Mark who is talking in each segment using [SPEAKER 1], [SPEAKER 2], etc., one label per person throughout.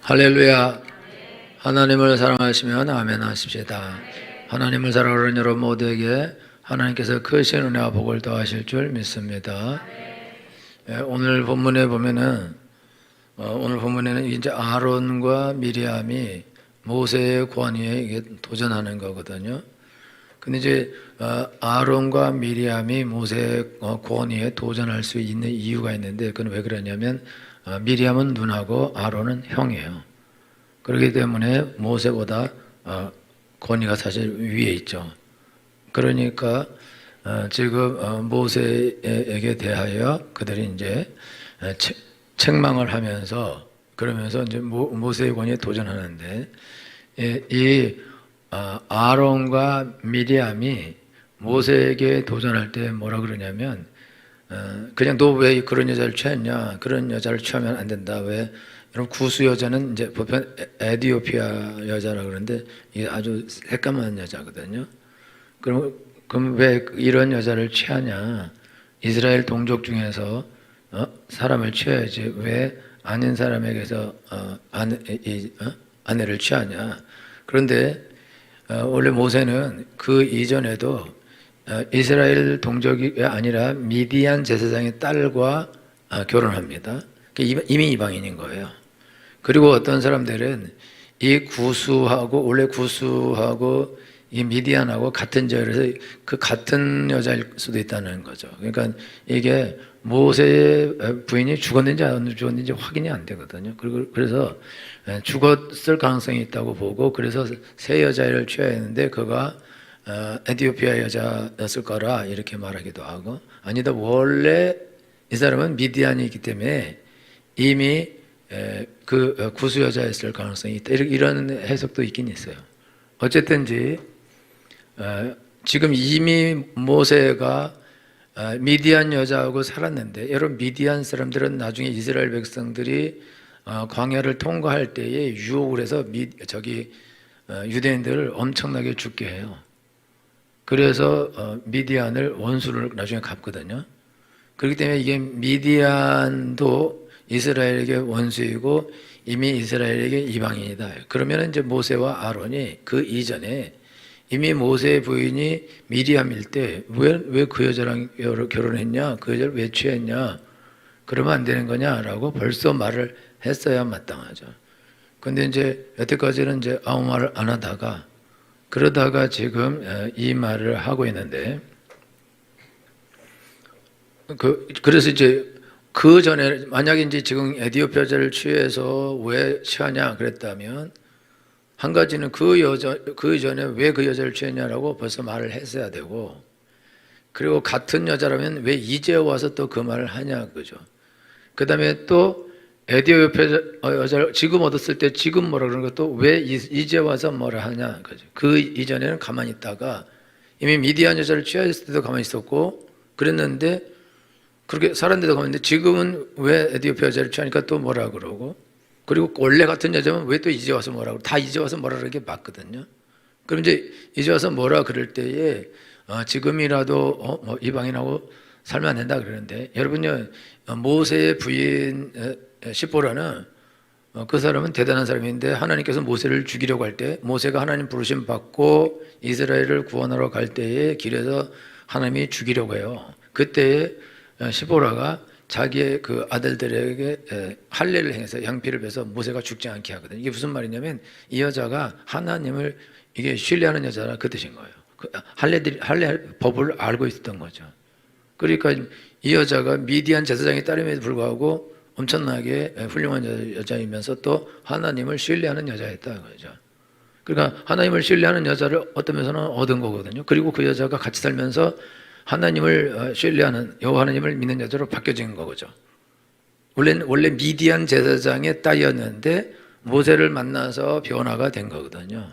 [SPEAKER 1] 할렐루야. 하나님을 사랑하시면 아멘 하십시다. 하나님을 사랑하는 여러분 모두에게 하나님께서 크신 은혜와 복을 더하실 줄 믿습니다. 오늘 본문에 보면은 오늘 본문에는 이제 아론과 미리암이 모세의 권위에 이게 도전하는 거거든요. 근데 이제 아론과 미리암이 모세의 권위에 도전할 수 있는 이유가 있는데, 그건 왜 그러냐면 미리암은 누나고 아론은 형이에요. 그렇기 때문에 모세보다 권위가 사실 위에 있죠. 그러니까 지금 모세에게 대하여 그들이 이제 책망을 하면서, 그러면서 이제 모세의 권위에 도전하는데, 이 아론과 미리암이 모세에게 도전할 때 뭐라 그러냐면, 그냥 너 왜 그런 여자를 취했냐? 그런 여자를 취하면 안 된다. 왜? 여러분, 구수 여자는 이제 보편 에티오피아 여자라 그러는데 이게 아주 새까만 여자거든요. 그럼 왜 이런 여자를 취하냐? 이스라엘 동족 중에서 사람을 취해야지 왜 아닌 사람에게서 아내를 취하냐? 그런데 원래 모세는 그 이전에도 이스라엘 동족이 아니라 미디안 제사장의 딸과 결혼합니다. 이미 이방인인 거예요. 그리고 어떤 사람들은 이 구수하고, 원래 구수하고 이 미디안하고 같은 절에서 그 같은 여자일 수도 있다는 거죠. 그러니까 이게 모세의 부인이 죽었는지 안 죽었는지 확인이 안 되거든요. 그래서 죽었을 가능성이 있다고 보고, 그래서 새 여자를 취해야 했는데 그가 에티오피아 여자였을 거라 이렇게 말하기도 하고, 아니다, 원래 이 사람은 미디안이기 때문에 이미 그 구수 여자였을 가능성이 있다, 이런 해석도 있긴 있어요. 어쨌든지 지금 이미 모세가 미디안 여자하고 살았는데, 여러분, 미디안 사람들은 나중에 이스라엘 백성들이 광야를 통과할 때에 유혹을 해서 유대인들을 엄청나게 죽게 해요. 그래서 미디안을 원수를 나중에 갚거든요. 그렇기 때문에 이게 미디안도 이스라엘에게 원수이고 이미 이스라엘에게 이방인이다. 그러면 이제 모세와 아론이 그 이전에 이미 모세의 부인이 미리암일 때 왜 그 여자랑 결혼했냐? 그 여자를 왜 취했냐? 그러면 안 되는 거냐라고 벌써 말을 했어야 마땅하죠. 근데 이제 여태까지는 이제 아무 말을 안 하다가, 그러다가 지금 이 말을 하고 있는데, 그래서 이제 그 전에 만약에 이제 지금 에티오피아 여자를 취해서 왜 취하냐 그랬다면, 한 가지는 그 전에 왜 그 여자를 취했냐라고 벌써 말을 했어야 되고, 그리고 같은 여자라면 왜 이제 와서 또 그 말을 하냐 그죠. 그 다음에 또 에티오피아 여자를 지금 얻었을 때 지금 뭐라 그러는 것도 왜 이제 와서 뭐라 하냐 그죠. 그 이전에는 가만히 있다가 이미 미디안 여자를 취했을 때도 가만히 있었고 그랬는데, 그렇게 살았는데도 가만히 있는데 지금은 왜 에티오피아 여자를 취하니까 또 뭐라 그러고, 그리고 원래 같은 여자면 왜 또 이제 와서 뭐라 그러고, 다 이제 와서 뭐라 그러는 게 맞거든요. 그럼 이제 이제 와서 뭐라 그럴 때에 지금이라도 뭐 이방인하고 살면 안 된다 그러는데, 여러분요, 모세의 부인 시보라는 그 사람은 대단한 사람인데, 하나님께서 모세를 죽이려고 할 때, 모세가 하나님 부르심 받고 이스라엘을 구원하러 갈 때에 길에서 하나님이 죽이려고 해요. 그때에 시보라가 자기의 그 아들들에게 할례를 행해서 양피를 베서 모세가 죽지 않게 하거든요. 이게 무슨 말이냐면 이 여자가 하나님을 이게 신뢰하는 여자라 그 뜻인 거예요. 할례 법을 알고 있었던 거죠. 그러니까 이 여자가 미디안 제사장의 딸임에도 불구하고 엄청나게 훌륭한 여자이면서 또 하나님을 신뢰하는 여자였다 그죠. 그러니까 하나님을 신뢰하는 여자를 어떤 면에서는 얻은 거거든요. 그리고 그 여자가 같이 살면서 하나님을 신뢰하는, 여호와 하나님을 믿는 여자로 바뀌어진 거죠. 원래 미디안 제사장의 딸이었는데 모세를 만나서 변화가 된 거거든요.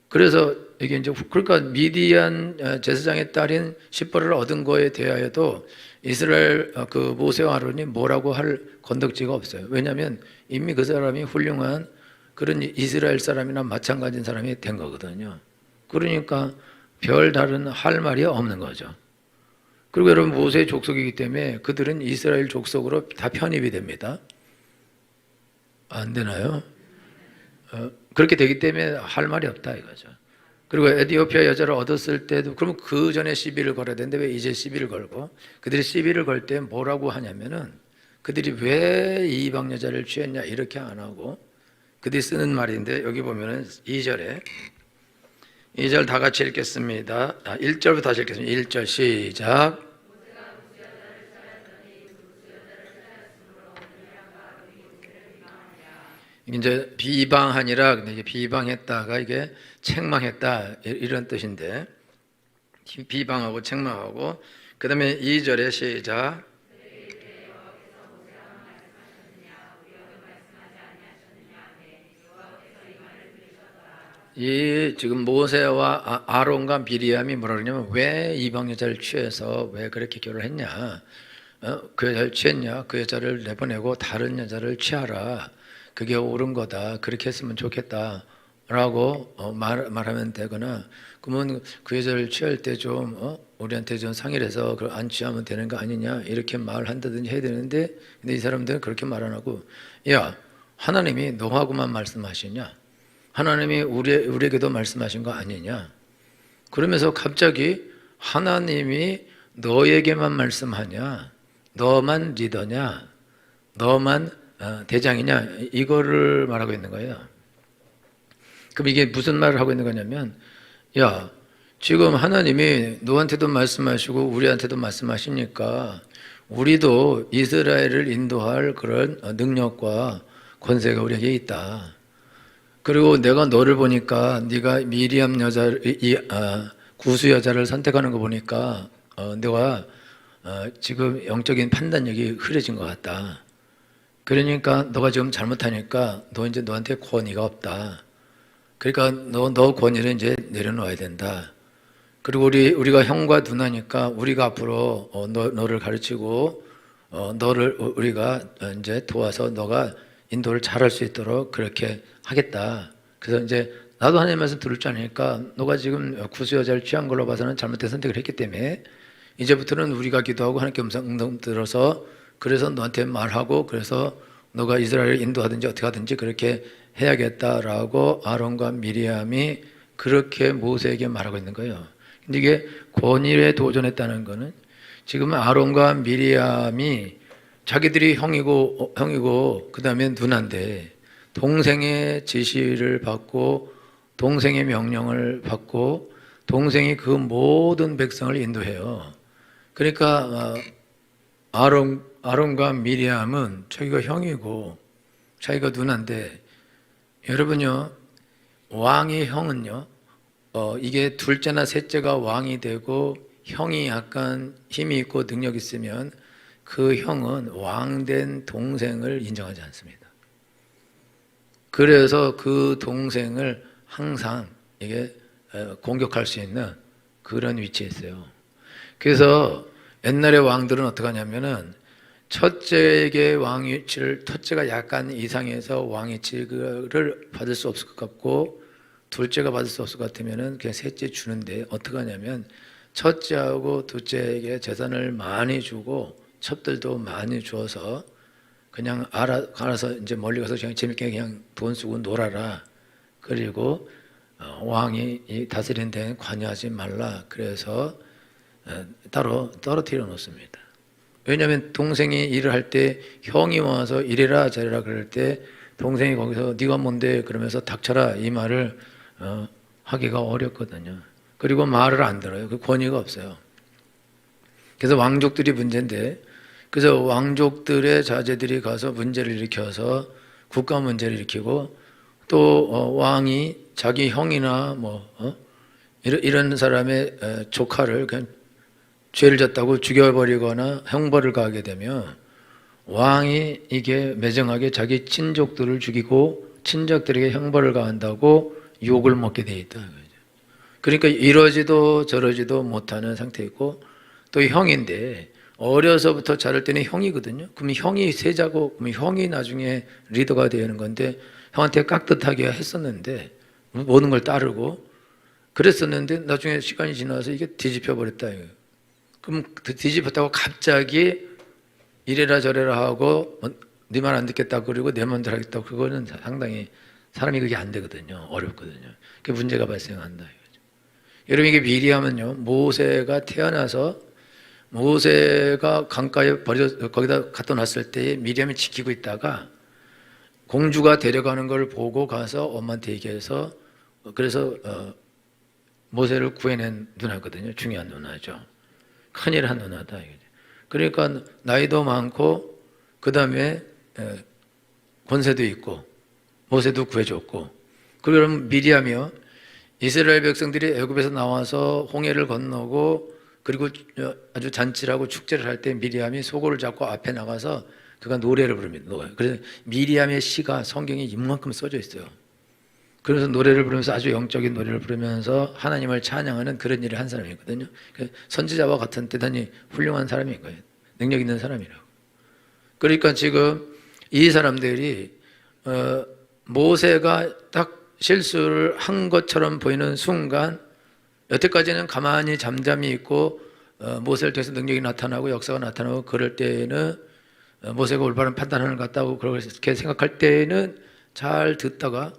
[SPEAKER 1] 그래서 이게 이제 그러니까 미디안 제사장의 딸인 시보라를 얻은 거에 대하여도 이스라엘 그 모세와 아론이 뭐라고 할 건덕지가 없어요. 왜냐하면 이미 그 사람이 훌륭한 그런 이스라엘 사람이나 마찬가지인 사람이 된 거거든요. 그러니까 별 다른 할 말이 없는 거죠. 그리고 여러분, 모세의 족속이기 때문에 그들은 이스라엘 족속으로 다 편입이 됩니다. 안 되나요? 그렇게 되기 때문에 할 말이 없다 이거죠. 그리고 에티오피아 여자를 얻었을 때도 그러면 그 전에 시비를 걸어야 되는데 왜 이제 시비를 걸고, 그들이 시비를 걸 때 뭐라고 하냐면은 그들이 왜 이방 여자를 취했냐 이렇게 안 하고 그들이 쓰는 말인데, 여기 보면은 2절에 2절 다 같이 읽겠습니다. 1절부터 다시 읽겠습니다. 1절 시작. 이제 비방하니라, 근데 이게 비방했다가 이게 책망했다 이런 뜻인데, 비방하고 책망하고, 그 다음에 2절에 시작. 이 지금 모세와 아론과 미리암이 뭐라 그러냐면, 왜 이방 여자를 취해서 왜 그렇게 결혼했냐, 그 여자를 취했냐, 그 여자를 내보내고 다른 여자를 취하라, 그게 옳은 거다, 그렇게 했으면 좋겠다 라고 말하면 되거나, 그러면 그 여자를 취할 때 좀 우리한테 좀 상의를 해서 안 취하면 되는 거 아니냐 이렇게 말한다든지 해야 되는데, 근데 이 사람들은 그렇게 말 안 하고, 야, 하나님이 너하고만 말씀하시냐, 하나님이 우리에게도 말씀하신 거 아니냐, 그러면서 갑자기 하나님이 너에게만 말씀하냐, 너만 리더냐, 너만 대장이냐, 이거를 말하고 있는 거예요. 그럼 이게 무슨 말을 하고 있는 거냐면, 야, 지금 하나님이 너한테도 말씀하시고 우리한테도 말씀하시니까 우리도 이스라엘을 인도할 그런 능력과 권세가 우리에게 있다. 그리고 내가 너를 보니까 네가 미리암 여자를 구수 여자를 선택하는 거 보니까 너가 지금 영적인 판단력이 흐려진 것 같다. 그러니까 너가 지금 잘못하니까 너 이제 너한테 권위가 없다. 그러니까 너 권위를 이제 내려놓아야 된다. 그리고 우리가 형과 누나니까 우리가 앞으로 너를 가르치고 너를 우리가 이제 도와서 너가 인도를 잘할 수 있도록 그렇게 하겠다. 그래서 이제 나도 하나님 말씀 들을 줄 아니까 너가 지금 구수 여자를 취한 걸로 봐서는 잘못된 선택을 했기 때문에 이제부터는 우리가 기도하고 하나님께 음성 들어서 그래서 너한테 말하고 그래서 너가 이스라엘을 인도하든지 어떻게 하든지 그렇게 해야겠다라고 아론과 미리암이 그렇게 모세에게 말하고 있는 거예요. 근데 이게 권위에 도전했다는 거는 지금 아론과 미리암이 자기들이 형이고 그 다음에 누나인데 동생의 지시를 받고 동생의 명령을 받고 동생이 그 모든 백성을 인도해요. 그러니까 아론과 미리암은 자기가 형이고 자기가 누나인데, 여러분요, 왕의 형은요, 이게 둘째나 셋째가 왕이 되고 형이 약간 힘이 있고 능력 있으면 그 형은 왕된 동생을 인정하지 않습니다. 그래서 그 동생을 항상 이게 공격할 수 있는 그런 위치에 있어요. 그래서 옛날의 왕들은 어떻게 하냐면은 첫째에게 왕위치를, 첫째가 약간 이상해서 왕위치를 받을 수 없을 것 같고 둘째가 받을 수 없을 것 같으면은 그냥 셋째 주는데, 어떻게 하냐면 첫째하고 둘째에게 재산을 많이 주고 첩들도 많이 주어서 그냥 알아서 이제 멀리 가서 그냥 재밌게 그냥 돈 쓰고 놀아라. 그리고 왕이 다스리는 데는 관여하지 말라. 그래서 따로 떨어뜨려 놓습니다. 왜냐하면 동생이 일을 할 때 형이 와서 이래라 저래라 그럴 때 동생이 거기서 네가 뭔데 그러면서 닥쳐라 이 말을 하기가 어렵거든요. 그리고 말을 안 들어요. 그 권위가 없어요. 그래서 왕족들이 문제인데, 그래서 왕족들의 자제들이 가서 문제를 일으켜서 국가 문제를 일으키고 또 왕이 자기 형이나 이런 사람의 조카를 그냥 죄를 졌다고 죽여버리거나 형벌을 가하게 되면 왕이 이게 매정하게 자기 친족들을 죽이고 친족들에게 형벌을 가한다고 욕을 먹게 돼 있다. 그러니까 이러지도 저러지도 못하는 상태이고, 또 형인데 어려서부터 자랄 때는 형이거든요. 그럼 형이 세자고 그럼 형이 나중에 리더가 되는 건데 형한테 깍듯하게 했었는데 모든 걸 따르고 그랬었는데 나중에 시간이 지나서 이게 뒤집혀 버렸다. 그럼 뒤집혔다고 갑자기 이래라 저래라 하고 네 말 안 듣겠다 그리고 내 마음대로 하겠다, 그거는 상당히 사람이 그게 안 되거든요. 어렵거든요. 그 문제가 발생한다 이거죠. 여러분, 이게 미리하면요, 모세가 태어나서 모세가 강가에 거기다 갖다 놨을 때 미리암이 지키고 있다가 공주가 데려가는 걸 보고 가서 엄마한테 얘기해서, 그래서 모세를 구해낸 누나거든요. 중요한 누나죠. 큰일 한 누나다 이거죠. 그러니까 나이도 많고 그 다음에 권세도 있고 모세도 구해줬고, 그럼 미리암이요, 이스라엘 백성들이 애굽에서 나와서 홍해를 건너고 그리고 아주 잔치라고 축제를 할 때 미리암이 소고를 잡고 앞에 나가서 그가 노래를 부릅니다. 그래서 미리암의 시가 성경에 이만큼 써져 있어요. 그래서 노래를 부르면서 아주 영적인 노래를 부르면서 하나님을 찬양하는 그런 일을 한 사람이거든요. 선지자와 같은 대단히 훌륭한 사람인 거예요. 능력 있는 사람이라고. 그러니까 지금 이 사람들이 모세가 딱 실수를 한 것처럼 보이는 순간, 여태까지는 가만히 잠잠히 있고 모세를 통해서 능력이 나타나고 역사가 나타나고 그럴 때에는 모세가 올바른 판단하는 것 같다고 그렇게 생각할 때에는 잘 듣다가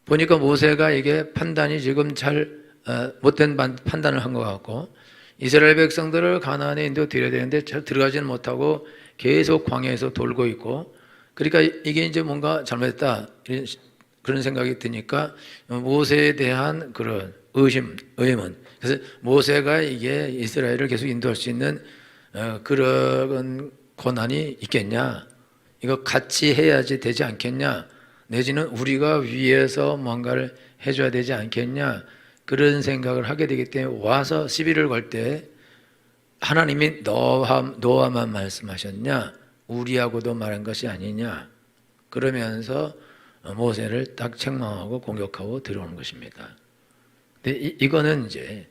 [SPEAKER 1] 보니까 모세가 이게 판단이 지금 잘 못된 판단을 한 것 같고, 이스라엘 백성들을 가나안에 인도드려야 되는데 잘 들어가지는 못하고 계속 광야에서 돌고 있고, 그러니까 이게 이제 뭔가 잘못했다 그런 생각이 드니까 모세에 대한 그런 의문. 그래서 모세가 이게 이스라엘을 계속 인도할 수 있는 그런 권한이 있겠냐? 이거 같이 해야지 되지 않겠냐? 내지는 우리가 위에서 뭔가를 해줘야 되지 않겠냐? 그런 생각을 하게 되기 때문에 와서 시비를 걸 때 하나님이 너와만 말씀하셨냐? 우리하고도 말한 것이 아니냐? 그러면서 모세를 딱 책망하고 공격하고 들어오는 것입니다. 근데 이거는 이제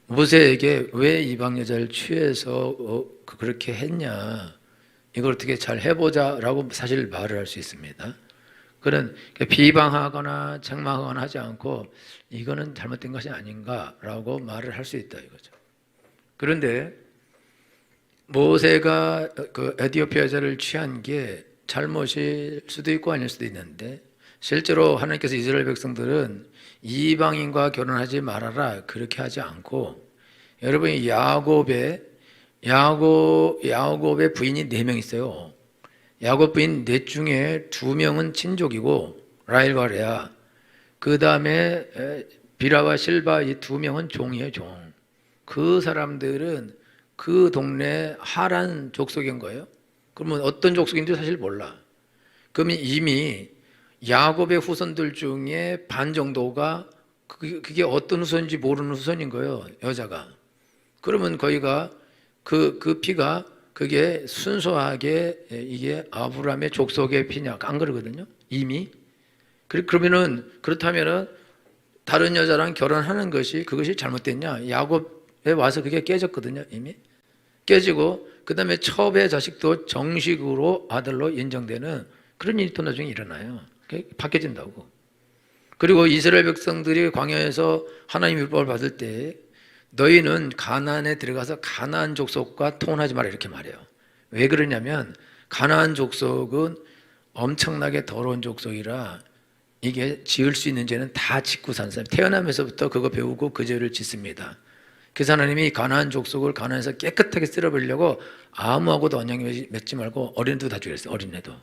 [SPEAKER 1] 모세에게 왜 이방 여자를 취해서 그렇게 했냐, 이걸 어떻게 잘 해보자라고 사실 말을 할 수 있습니다. 그런 비방하거나 책망하거나 하지 않고 이거는 잘못된 것이 아닌가라고 말을 할 수 있다 이거죠. 그런데 모세가 그 에티오피아 여자를 취한 게 잘못일 수도 있고 아닐 수도 있는데, 실제로 하나님께서 이스라엘 백성들은 이방인과 결혼하지 말아라 그렇게 하지 않고, 여러분이 야곱의 부인이 4명 있어요. 야곱 부인 4 중에 2명은 친족이고 라헬과 레아, 그 다음에 비라와 실바, 이 2명은 종이에요, 종. 그 사람들은 그 동네 하란 족속인 거예요. 그러면 어떤 족속인지 사실 몰라. 그러면 이미 야곱의 후손들 중에 반 정도가 그게 어떤 후손인지 모르는 후손인 거예요, 여자가. 그러면 거기가 그 피가 그게 순수하게 이게 아브라함의 족속의 피냐, 안 그러거든요, 이미. 그렇다면은 다른 여자랑 결혼하는 것이 그것이 잘못됐냐? 야곱에 와서 그게 깨졌거든요, 이미. 깨지고 그 다음에 첩의 자식도 정식으로 아들로 인정되는 그런 일이 또 나중에 일어나요. 바뀌어진다고. 그리고 이스라엘 백성들이 광야에서 하나님의 율법을 받을 때 너희는 가나안에 들어가서 가나안 족속과 통혼하지 마라 이렇게 말해요. 왜 그러냐면 가나안 족속은 엄청나게 더러운 족속이라 이게 지을 수 있는 죄는 다 짓고 산 사람, 태어나면서부터 그거 배우고 그 죄를 짓습니다. 그래서 하나님이 가나안 족속을 가나안에서 깨끗하게 쓸어버리려고 아무하고도 언약을 맺지 말고 어린애도 다 죽였어요. 어린애도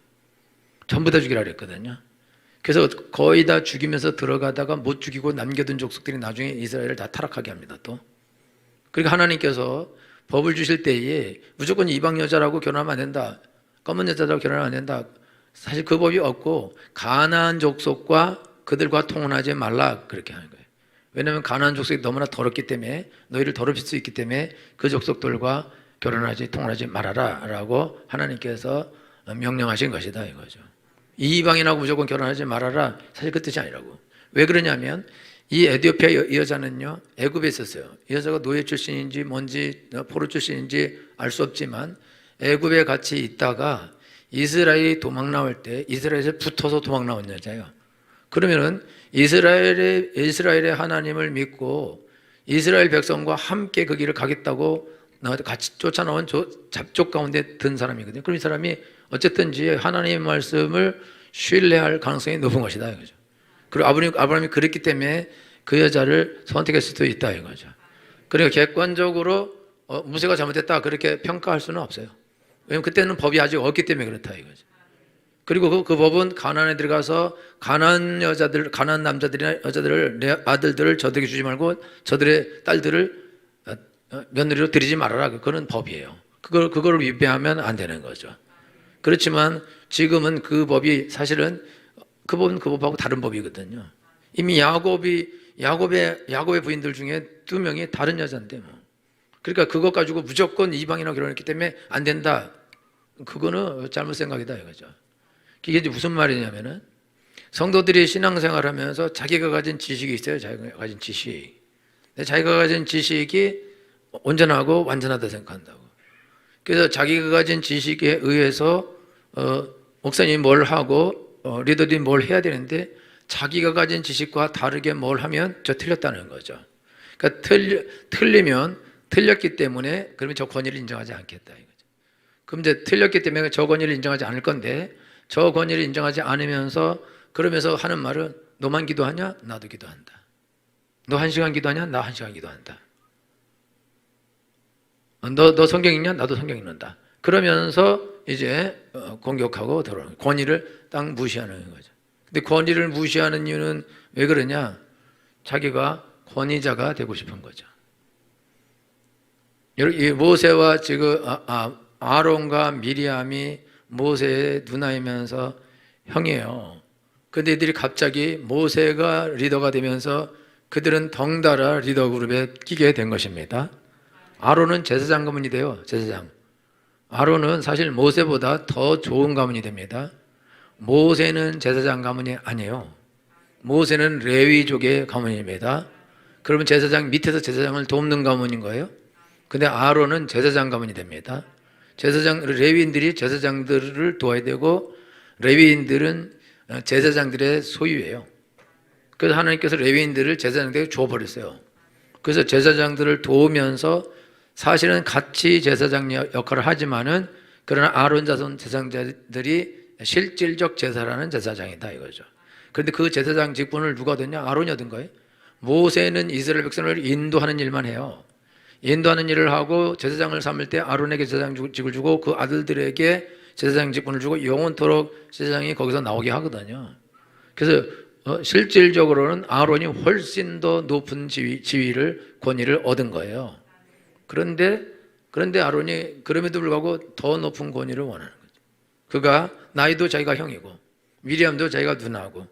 [SPEAKER 1] 전부 다 죽이라 그랬거든요. 그래서 거의 다 죽이면서 들어가다가 못 죽이고 남겨둔 족속들이 나중에 이스라엘을 다 타락하게 합니다. 또 그러니까 하나님께서 법을 주실 때에 무조건 이방 여자라고 결혼하면 안 된다, 검은 여자라고 결혼하면 안 된다, 사실 그 법이 없고 가나안 족속과 그들과 통혼하지 말라 그렇게 하는 거예요. 왜냐하면 가나안 족속이 너무나 더럽기 때문에, 너희를 더럽힐 수 있기 때문에 그 족속들과 결혼하지 통혼하지 말아라 라고 하나님께서 명령하신 것이다 이거죠. 이방인하고 무조건 결혼하지 말아라, 사실 그 뜻이 아니라고. 왜 그러냐면 이 에티오피아 여자는요, 애굽에 있었어요. 이 여자가 노예 출신인지 뭔지 포로 출신인지 알 수 없지만 애굽에 같이 있다가 이스라엘이 도망 나올 때 이스라엘에 붙어서 도망 나온 여자예요. 그러면은 이스라엘의 하나님을 믿고 이스라엘 백성과 함께 그 길을 가겠다고 같이 쫓아나온 잡족 가운데 든 사람이거든요. 그럼 이 사람이 어쨌든지 하나님의 말씀을 신뢰할 가능성이 높은 것이다 이거죠. 그리고 아브라함이 그랬기 때문에 그 여자를 선택할 수도 있다 이거죠. 그러니까 객관적으로 모세가 잘못했다 그렇게 평가할 수는 없어요. 왜냐하면 그때는 법이 아직 없기 때문에 그렇다 이거죠. 그리고 그 법은 가나안에 들어가서 가나안 여자들, 가나안 남자들이나 여자들을, 내 아들들을 저들에게 주지 말고 저들의 딸들을 며느리로 들이지 말아라. 그거는 법이에요. 그걸 위배하면 안 되는 거죠. 그렇지만 지금은 그 법이 사실은 그 법은 그 법하고 다른 법이거든요. 이미 야곱의 부인들 중에 2명이 다른 여자인데 뭐. 그러니까 그것 가지고 무조건 이방인하고 결혼했기 때문에 안 된다. 그거는 잘못 생각이다 이거죠. 이게 이제 무슨 말이냐면은 성도들이 신앙생활 하면서 자기가 가진 지식이 있어요. 자기가 가진 지식. 자기가 가진 지식이 온전하고 완전하다 생각한다고. 그래서 자기가 가진 지식에 의해서 목사님이 뭘 하고 리더들이 뭘 해야 되는데 자기가 가진 지식과 다르게 뭘 하면 저 틀렸다는 거죠. 그러니까 틀리면 틀렸기 때문에 그러면 저 권위를 인정하지 않겠다 이거죠. 그럼 이제 틀렸기 때문에 저 권위를 인정하지 않을 건데 저 권위를 인정하지 않으면서 그러면서 하는 말은 너만 기도하냐? 나도 기도한다. 너 1시간 기도하냐? 나 1시간 기도한다. 너 성경 읽냐? 나도 성경 읽는다. 그러면서 이제 공격하고 들어오는 권위를 딱 무시하는 거죠. 근데 권위를 무시하는 이유는 왜 그러냐? 자기가 권위자가 되고 싶은 거죠. 이 모세와 지금 아론과 미리암이 모세의 누나이면서 형이에요. 근데 이들이 갑자기 모세가 리더가 되면서 그들은 덩달아 리더 그룹에 끼게 된 것입니다. 아론은 제사장 가문이 돼요. 제사장. 아론은 사실 모세보다 더 좋은 가문이 됩니다. 모세는 제사장 가문이 아니에요. 모세는 레위족의 가문입니다. 그러면 제사장 밑에서 제사장을 돕는 가문인 거예요. 근데 아론은 제사장 가문이 됩니다. 레위인들이 제사장들을 도와야 되고 레위인들은 제사장들의 소유예요. 그래서 하나님께서 레위인들을 제사장들에게 줘버렸어요. 그래서 제사장들을 도우면서 사실은 같이 제사장 역할을 하지만은 그러나 아론 자손 제사장들이 실질적 제사라는 제사장이다 이거죠. 그런데 그 제사장 직분을 누가 얻었냐? 아론이 얻은 거예요. 모세는 이스라엘 백성을 인도하는 일만 해요. 인도하는 일을 하고 제사장을 삼을 때 아론에게 제사장직을 주고 그 아들들에게 제사장 직분을 주고 영원토록 제사장이 거기서 나오게 하거든요. 그래서 실질적으로는 아론이 훨씬 더 높은 지위를 권위를 얻은 거예요. 그런데 아론이 그럼에도 불구하고 더 높은 권위를 원하는 거죠. 그가 나이도 자기가 형이고 미리암도 자기가 누나고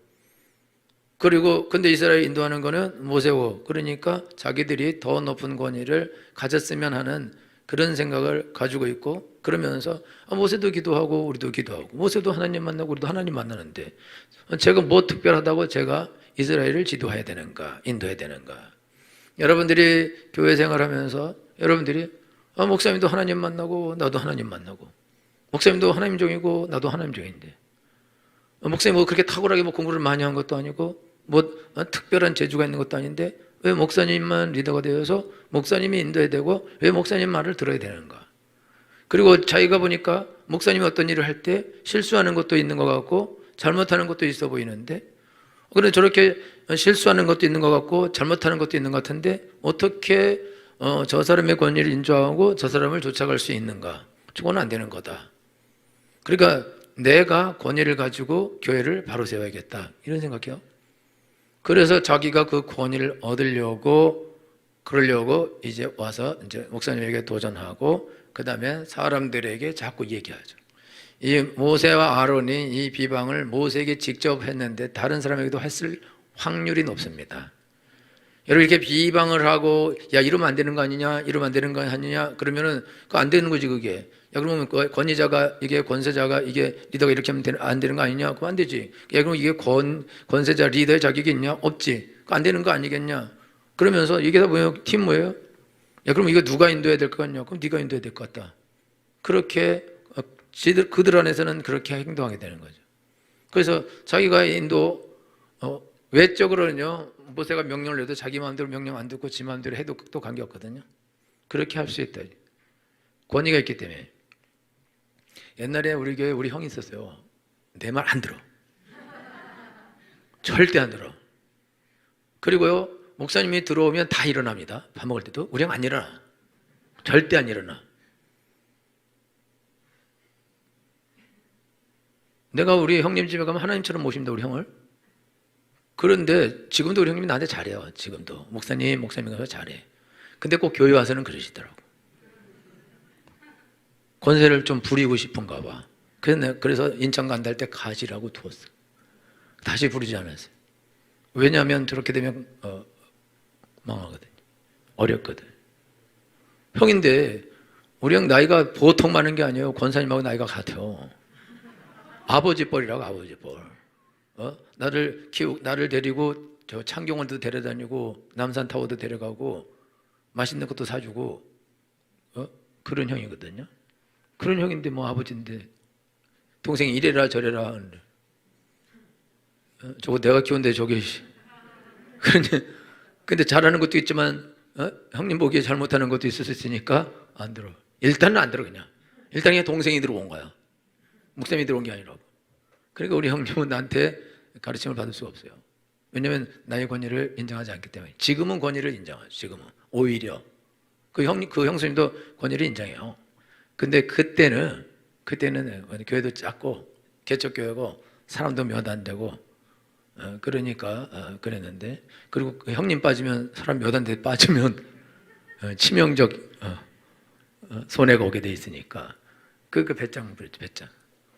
[SPEAKER 1] 그리고 근데 이스라엘 인도하는 거는 모세고 그러니까 자기들이 더 높은 권위를 가졌으면 하는 그런 생각을 가지고 있고 그러면서 모세도 기도하고 우리도 기도하고 모세도 하나님 만나고 우리도 하나님 만나는데 제가 뭐 특별하다고 제가 이스라엘을 지도해야 되는가 인도해야 되는가. 여러분들이 교회 생활하면서 여러분들이 목사님도 하나님 만나고 나도 하나님 만나고 목사님도 하나님 종이고 나도 하나님 종인데 목사님 뭐 그렇게 탁월하게 뭐 공부를 많이 한 것도 아니고 뭐 특별한 재주가 있는 것도 아닌데 왜 목사님만 리더가 되어서 목사님이 인도해야 되고 왜 목사님 말을 들어야 되는가. 그리고 자기가 보니까 목사님이 어떤 일을 할 때 실수하는 것도 있는 것 같고 잘못하는 것도 있어 보이는데 그런데 저렇게 실수하는 것도 있는 것 같고 잘못하는 것도 있는 것 같은데 어떻게 저 사람의 권위를 인정하고 저 사람을 쫓아갈 수 있는가. 그건 안 되는 거다. 그러니까 내가 권위를 가지고 교회를 바로 세워야겠다 이런 생각이요. 그래서 자기가 그 권위를 그러려고 이제 와서 이제 목사님에게 도전하고 그 다음에 사람들에게 자꾸 얘기하죠. 이 모세와 아론이 이 비방을 모세에게 직접 했는데 다른 사람에게도 했을 확률이 높습니다. 여러분 이렇게 비방을 하고 야 이러면 안 되는 거 아니냐 이러면 안 되는 거 아니냐 그러면은 그거 안 되는 거지 그게. 야 그러면 권위자가 이게 권세자가 이게 리더가 이렇게 하면 안 되는 거 아니냐 그거 안 되지. 야 그럼 이게 권세자 리더의 자격이 있냐 없지. 그거 안 되는 거 아니겠냐. 그러면서 이게 다 뭐예요? 팀 뭐예요? 야 그럼 이거 누가 인도해야 될 것 같냐. 그럼 네가 인도해야 될 것 같다. 그렇게 그들 안에서는 그렇게 행동하게 되는 거죠. 그래서 자기가 외적으로는요 모세가 명령을 내도 자기 마음대로 명령 안 듣고 지 마음대로 해도 또 관계없거든요. 그렇게 할 수 있다. 권위가 있기 때문에. 옛날에 우리 교회에 우리 형이 있었어요. 내 말 안 들어. 절대 안 들어. 그리고요, 목사님이 들어오면 다 일어납니다. 밥 먹을 때도. 우리 형 안 일어나. 절대 안 일어나. 내가 우리 형님 집에 가면 하나님처럼 모십니다, 우리 형을. 그런데 지금도 우리 형님이 나한테 잘해요. 지금도. 목사님 가서 잘해. 근데 꼭 교회 와서는 그러시더라고. 권세를 좀 부리고 싶은가 봐. 그래서 인천 간다 할 때 가시라고 두었어. 다시 부르지 않았어요. 왜냐하면 저렇게 되면 망하거든. 어렵거든. 형인데 우리 형 나이가 보통 많은 게 아니에요. 권사님하고 나이가 같아요. 아버지 뻘이라고, 아버지 뻘. 나를 데리고 저 창경원도 데려다니고 남산타워도 데려가고 맛있는 것도 사주고 그런 형이거든요. 그런 형인데 뭐 아버지인데 동생이 이래라 저래라 하는데 저거 내가 키운데 저게 근데 잘하는 것도 있지만 형님 보기에 잘못하는 것도 있을 수 있으니까 안 들어. 일단은 안 들어. 그냥 동생이 들어온 거야. 목사님이 들어온 게 아니라고. 그러니까 우리 형님은 나한테 가르침을 받을 수가 없어요. 왜냐하면 나의 권위를 인정하지 않기 때문에. 지금은 권위를 인정하죠. 지금은 오히려 그 형수님도 권위를 인정해요. 근데 그때는 교회도 작고 개척교회고 사람도 몇 안 되고 그러니까 그랬는데, 그리고 그 형님 빠지면 사람 몇 안 돼 빠지면 치명적 손해가 오게 돼 있으니까 그 배짱 부렸죠. 배짱.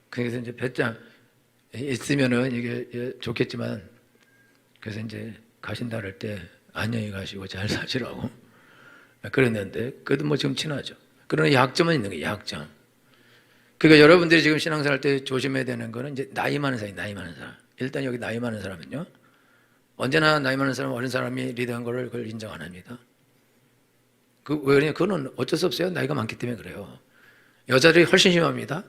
[SPEAKER 1] 그래서 이제 배짱 있으면은 이게 좋겠지만, 그래서 이제 가신다 할 때 안녕히 가시고 잘 사시라고 그랬는데, 그래도 뭐 지금 친하죠. 그러나 약점은 있는 거예요. 약점. 그러니까 여러분들이 지금 신앙생활 할 때 조심해야 되는 거는 이제 나이 많은 사람. 일단 여기 나이 많은 사람은요, 언제나 나이 많은 사람, 어린 사람이 리더한 거를 그걸 인정 안 합니다. 왜 그러냐? 그거는 어쩔 수 없어요. 나이가 많기 때문에 그래요. 여자들이 훨씬 심합니다.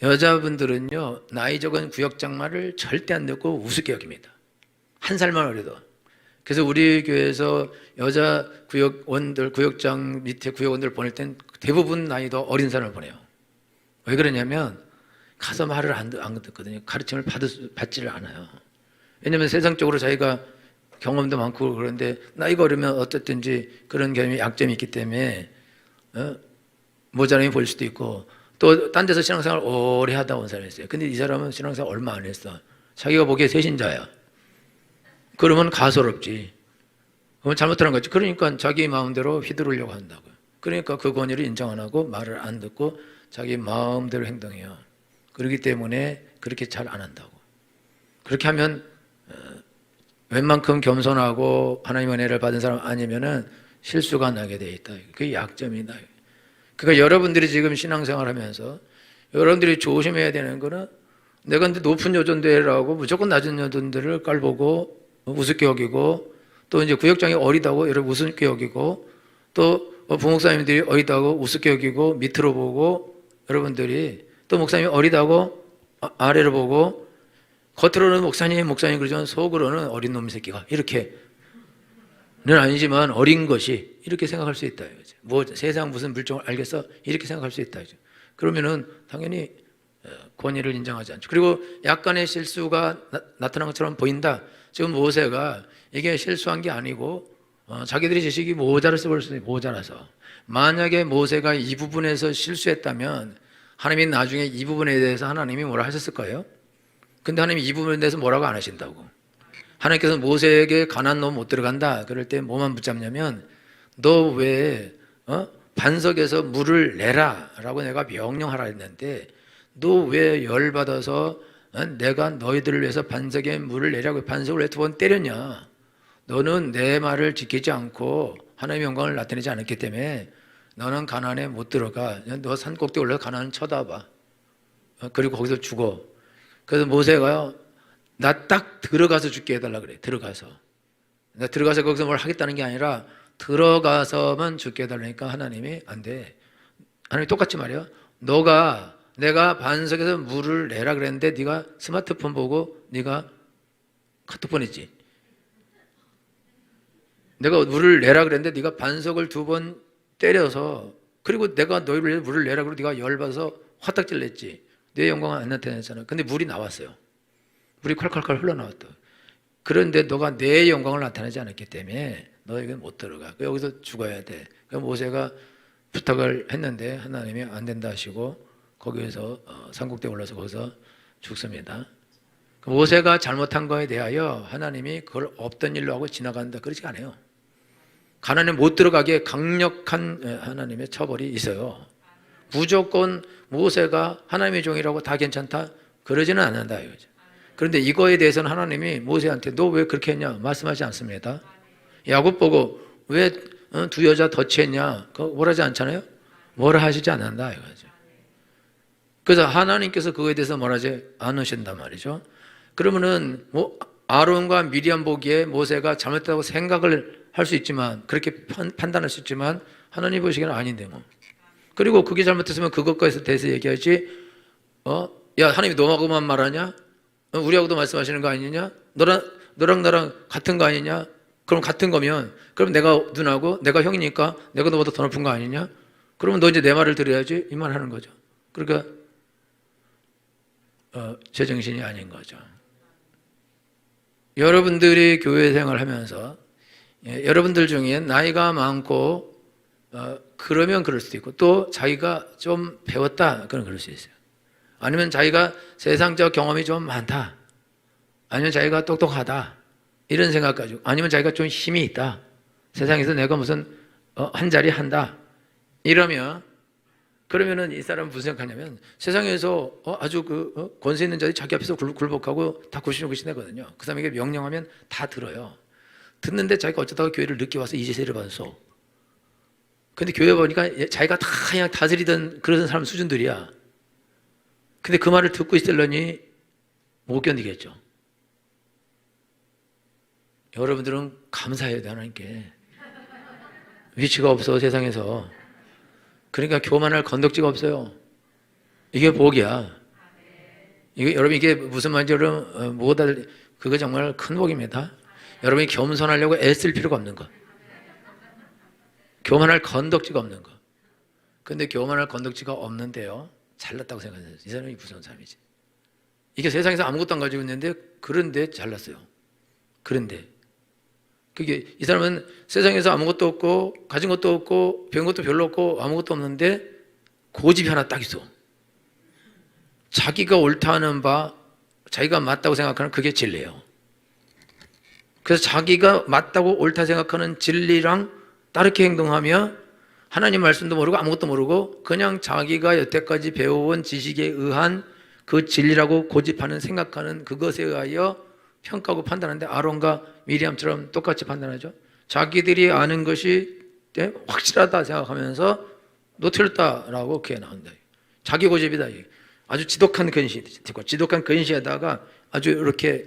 [SPEAKER 1] 여자분들은요, 나이 적은 구역장말을 절대 안 듣고 우습게 여깁니다. 한 살만 어려도. 그래서 우리 교회에서 여자 구역장 밑에 구역원들 보낼 땐 대부분 나이도 어린 사람을 보내요. 왜 그러냐면 가서 말을 안 듣거든요. 가르침을 받지를 않아요. 왜냐하면 세상적으로 자기가 경험도 많고 그런데 나이가 어리면 어쨌든지 그런 경험이 약점이 있기 때문에 모자람이 보일 수도 있고, 또 딴 데서 신앙생활 오래 하다 온 사람이 있어요. 근데 이 사람은 신앙생활 얼마 안 했어. 자기가 보기에 새신자야. 그러면 가소롭지. 그건 잘못하는 거지. 그러니까 자기 마음대로 휘두르려고 한다고요. 그러니까 그 권위를 인정 안 하고 말을 안 듣고 자기 마음대로 행동해요. 그렇기 때문에 그렇게 잘 안 한다고. 그렇게 하면 웬만큼 겸손하고 하나님의 은혜를 받은 사람 아니면은 실수가 나게 돼 있다. 그게 약점이다. 그러니까 여러분들이 지금 신앙생활 하면서 여러분들이 조심해야 되는 거는, 내가 근데 높은 여전대라고 무조건 낮은 여전대를 깔보고 우습게 여기고, 또 이제 구역장이 어리다고 여러분 우습게 여기고, 또 부목사님들이 어리다고 우습게 여기고 밑으로 보고, 여러분들이 또 목사님이 어리다고 아래로 보고, 겉으로는 목사님 그러지만 속으로는 어린 놈 새끼가 이렇게는 아니지만 어린 것이 이렇게 생각할 수 있다. 뭐 세상 무슨 물정을 알겠어? 이렇게 생각할 수 있다. 그러면은 당연히 권위를 인정하지 않죠. 그리고 약간의 실수가 나타난 것처럼 보인다. 지금 모세가 이게 실수한 게 아니고 자기들이 지식이 모자라서 볼 수 있어요. 모자라서. 만약에 모세가 이 부분에서 실수했다면 하나님이 나중에 이 부분에 대해서 하나님이 뭐라 하셨을 거예요? 근데 하나님이 이 부분에 대해서 뭐라고 안 하신다고. 하나님께서 모세에게 가나안 너 못 들어간다 그럴 때 뭐만 붙잡냐면, 너 왜 반석에서 물을 내라 라고 내가 명령하라 했는데 너 왜 열받아서 내가 너희들을 위해서 반석에 물을 내라고 반석을 왜 2번 때렸냐. 너는 내 말을 지키지 않고 하나님의 영광을 나타내지 않았기 때문에 너는 가나안에 못 들어가. 너 산 꼭대기 올라가 가나안 쳐다봐. 그리고 거기서 죽어. 그래서 모세가요, 나 딱 들어가서 죽게 해달라 그래. 나 들어가서 거기서 뭘 하겠다는 게 아니라 들어가서만 죽게 해달라니까 하나님이 안 돼. 하나님이 똑같이 말이야. 내가 반석에서 물을 내라 그랬는데 네가 스마트폰 보고 네가 카톡 보냈지. 내가 물을 내라 그랬는데 네가 반석을 2번 때려서, 그리고 내가 너희를 물을 내라 그러고 네가 열받아서 화딱질 냈지. 내 영광은 안 나타냈잖아. 근데 물이 나왔어요. 물이 콸콸콸 흘러나왔다. 그런데 너가 내 영광을 나타내지 않았기 때문에 너 이건 못 들어가. 여기서 죽어야 돼. 모세가 부탁을 했는데 하나님이 안 된다 하시고 거기에서 산꼭대에 올라서 거기서 죽습니다. 모세가 잘못한 거에 대하여 하나님이 그걸 없던 일로 하고 지나간다 그러지 않아요. 가나안에 못 들어가게 강력한 하나님의 처벌이 있어요. 무조건 모세가 하나님의 종이라고 다 괜찮다 그러지는 않는다 이거죠. 그런데 이거에 대해서는 하나님이 모세한테 너 왜 그렇게 했냐 말씀하지 않습니다. 야곱 보고 왜 두 여자 더 취했냐 그거 뭐라지 않잖아요. 뭐라 하시지 않는다 이거죠. 그래서 하나님께서 그거에 대해서 뭐라지 않으신단 말이죠. 그러면은 뭐 아론과 미리암 보기에 모세가 잘못했다고 생각을 할 수 있지만 그렇게 판단할 수 있지만 하나님 보시기에는 아닌데 뭐. 그리고 그게 잘못했으면 그것과에 대해서 얘기하지. 야 하나님이 너하고만 말하냐? 우리하고도 말씀하시는 거 아니냐? 너랑 나랑 같은 거 아니냐? 그럼 같은 거면 그럼 내가 누나고 내가 형이니까 내가 너보다 더 높은 거 아니냐? 그러면 너 이제 내 말을 들어야지 이 말 하는 거죠. 그러니까 제정신이 아닌 거죠. 여러분들이 교회 생활하면서 여러분들 중에 나이가 많고 그러면 그럴 수도 있고 또 자기가 좀 배웠다 그럴 수 있어요. 아니면 자기가 세상적 경험이 좀 많다. 아니면 자기가 똑똑하다. 이런 생각 가지고 아니면 자기가 좀 힘이 있다. 세상에서 내가 무슨 한 자리 한다. 그러면은 이 사람은 무슨 생각하냐면 세상에서 아주 권세 있는 자들이 자기 앞에서 굴복하고 다 굴신굴신하거든요. 그 사람에게 명령하면 다 들어요. 듣는데 자기가 어쩌다가 교회를 늦게 와서 이제세를 받았어. 근데 교회 보니까 자기가 다 그냥 다스리던 그런 사람 수준들이야. 근데 그 말을 듣고 있으려니 못 견디겠죠. 여러분들은 감사해야 돼 하나님께. 위치가 없어 세상에서. 그러니까 교만할 건덕지가 없어요. 이게 복이야. 여러분 이게 무슨 말인지 여러분 못 알아들. 그거 정말 큰 복입니다. 여러분이 겸손하려고 애쓸 필요가 없는 거. 교만할 건덕지가 없는 거. 근데 교만할 건덕지가 없는데요. 잘났다고 생각해요. 이 사람이 무서운 사람이지. 이게 세상에서 아무것도 안 가지고 있는데 그런데 잘났어요. 그런데 그게 이 사람은 세상에서 아무것도 없고 가진 것도 없고 배운 것도 별로 없고 아무것도 없는데 고집이 하나 딱 있어. 자기가 옳다 하는 바 자기가 맞다고 생각하는 그게 진리예요. 그래서 자기가 맞다고 옳다 생각하는 진리랑 다르게 행동하며 하나님 말씀도 모르고 아무것도 모르고 그냥 자기가 여태까지 배워온 지식에 의한 그 진리라고 고집하는 생각하는 그것에 의하여 평가하고 판단하는데 아론과 미리암처럼 똑같이 판단하죠. 자기들이 아는 것이 확실하다 생각하면서 너 틀렸다라고 그게 나온다. 자기 고집이다. 아주 지독한 근시, 지독한 근시에다가 아주 이렇게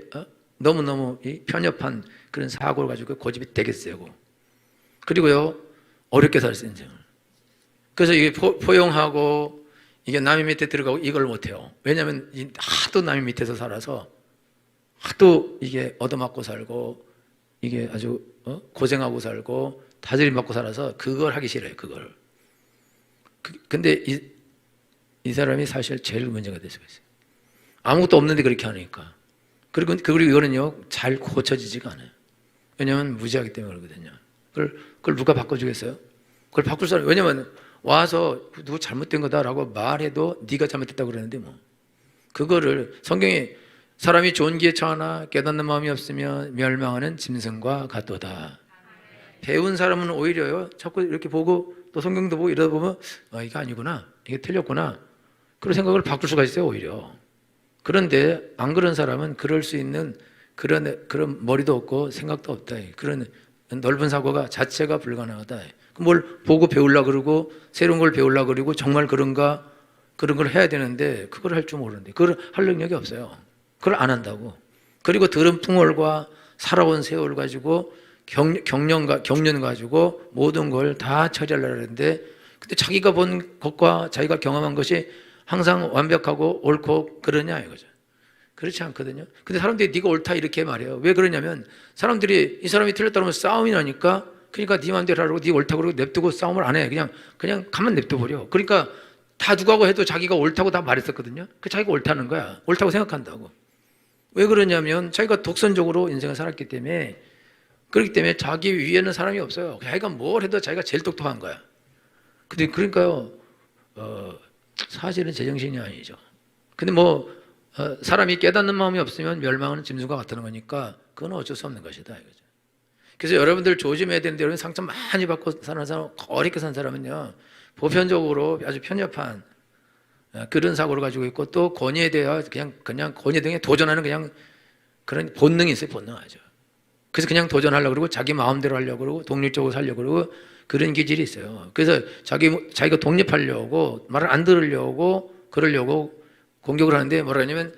[SPEAKER 1] 너무너무 편협한 그런 사고를 가지고 고집이 되게 세고 그리고요 어렵게 살 수 있는 생활. 그래서 이게 포용하고 이게 남의 밑에 들어가고 이걸 못해요. 왜냐하면 하도 남의 밑에서 살아서 하도 이게 얻어맞고 살고 이게 아주 고생하고 살고 다스림 받고 살아서 그걸 하기 싫어요. 그걸. 근데 이 사람이 사실 제일 문제가 될 수가 있어요. 아무것도 없는데 그렇게 하니까. 그리고 이거는요 잘 고쳐지지가 않아요. 왜냐하면 무지하기 때문에 그러거든요. 그걸 누가 바꿔주겠어요? 그걸 바꿀 사람. 왜냐하면 와서 누구 잘못된 거다라고 말해도 네가 잘못했다고 그러는데 뭐 그거를 성경에 사람이 좋은 기에 처하나 깨닫는 마음이 없으면 멸망하는 짐승과 같도다. 배운 사람은 오히려요 자꾸 이렇게 보고 또 성경도 보고 이러다 보면 이게 아니구나, 이게 틀렸구나 그런 생각을 바꿀 수가 있어요 오히려. 그런데 안 그런 사람은 그럴 수 있는 그런 머리도 없고 생각도 없다. 그런 넓은 사고가 자체가 불가능하다. 뭘 보고 배우려고 그러고 새로운 걸 배우려고 그러고 정말 그런 걸 해야 되는데 그걸 할 줄 모르는데 그걸 할 능력이 없어요. 그걸 안 한다고. 그리고 들은 풍월과 살아온 세월 가지고 경륜 가지고 모든 걸 다 처리하려고 하는데 근데 자기가 본 것과 자기가 경험한 것이 항상 완벽하고 옳고 그러냐 이거죠. 그렇지 않거든요. 근데 사람들이 네가 옳다 이렇게 말해요. 왜 그러냐면 사람들이 이 사람이 틀렸다 그러면 싸움이 나니까 그러니까 네 마음대로 하라고 네 옳다 그러고 냅두고 싸움을 안 해. 그냥 가만 냅둬 버려. 그러니까 다 누구하고 해도 자기가 옳다고 다 말했었거든요. 그 자기가 옳다는 거야. 옳다고 생각한다고. 왜 그러냐면 자기가 독선적으로 인생을 살았기 때문에, 그렇기 때문에 자기 위에는 사람이 없어요. 자기가 뭘 해도 자기가 제일 똑똑한 거야. 근데 그러니까요, 사실은 제정신이 아니죠. 근데 사람이 깨닫는 마음이 없으면 멸망하는 짐승과 같다는 거니까 그건 어쩔 수 없는 것이다 이거죠. 그래서 여러분들 조심해야 되는데, 여러분 상처 많이 받고 사는 사람, 어렵게 산 사람은요, 보편적으로 아주 편협한 그런 사고를 가지고 있고, 또 권위에 대해 그냥 권위 등에 도전하는 그냥 그런 본능이 있어요. 본능하죠. 그래서 그냥 도전하려고 그러고 자기 마음대로 하려고 그러고 독립적으로 살려고 그러고 그런 기질이 있어요. 그래서 자기가 독립하려고 말을 안 들으려고 그러려고 공격을 하는데, 뭐라 하냐면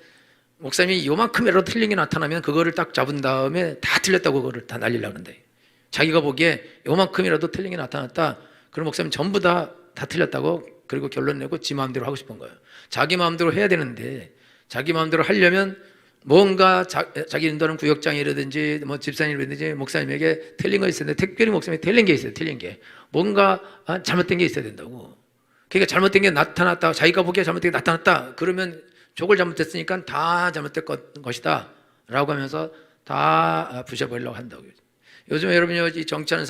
[SPEAKER 1] 목사님이 요만큼이라도 틀린 게 나타나면 그거를 딱 잡은 다음에 다 틀렸다고 그거를 다 날리려고 하는데, 자기가 보기에 요만큼이라도 틀린 게 나타났다, 그럼 목사님 전부 다 틀렸다고 그리고 결론 내고 지 마음대로 하고 싶은 거예요. 자기 마음대로 해야 되는데, 자기 마음대로 하려면 뭔가 자기 인도하는 구역장이라든지 집사님이라든지 목사님에게 틀린 거 있었는데, 특별히 목사님이 틀린 게 있어요. 틀린 게 뭔가 잘못된 게 있어야 된다고. 그러니까 잘못된 게 나타났다, 자기가 보기에 잘못된 게 나타났다 그러면 저걸 잘못했으니까 다 잘못된 것이다 라고 하면서 다 부셔버리려고 한다고요. 요즘 여러분이 이 정치하는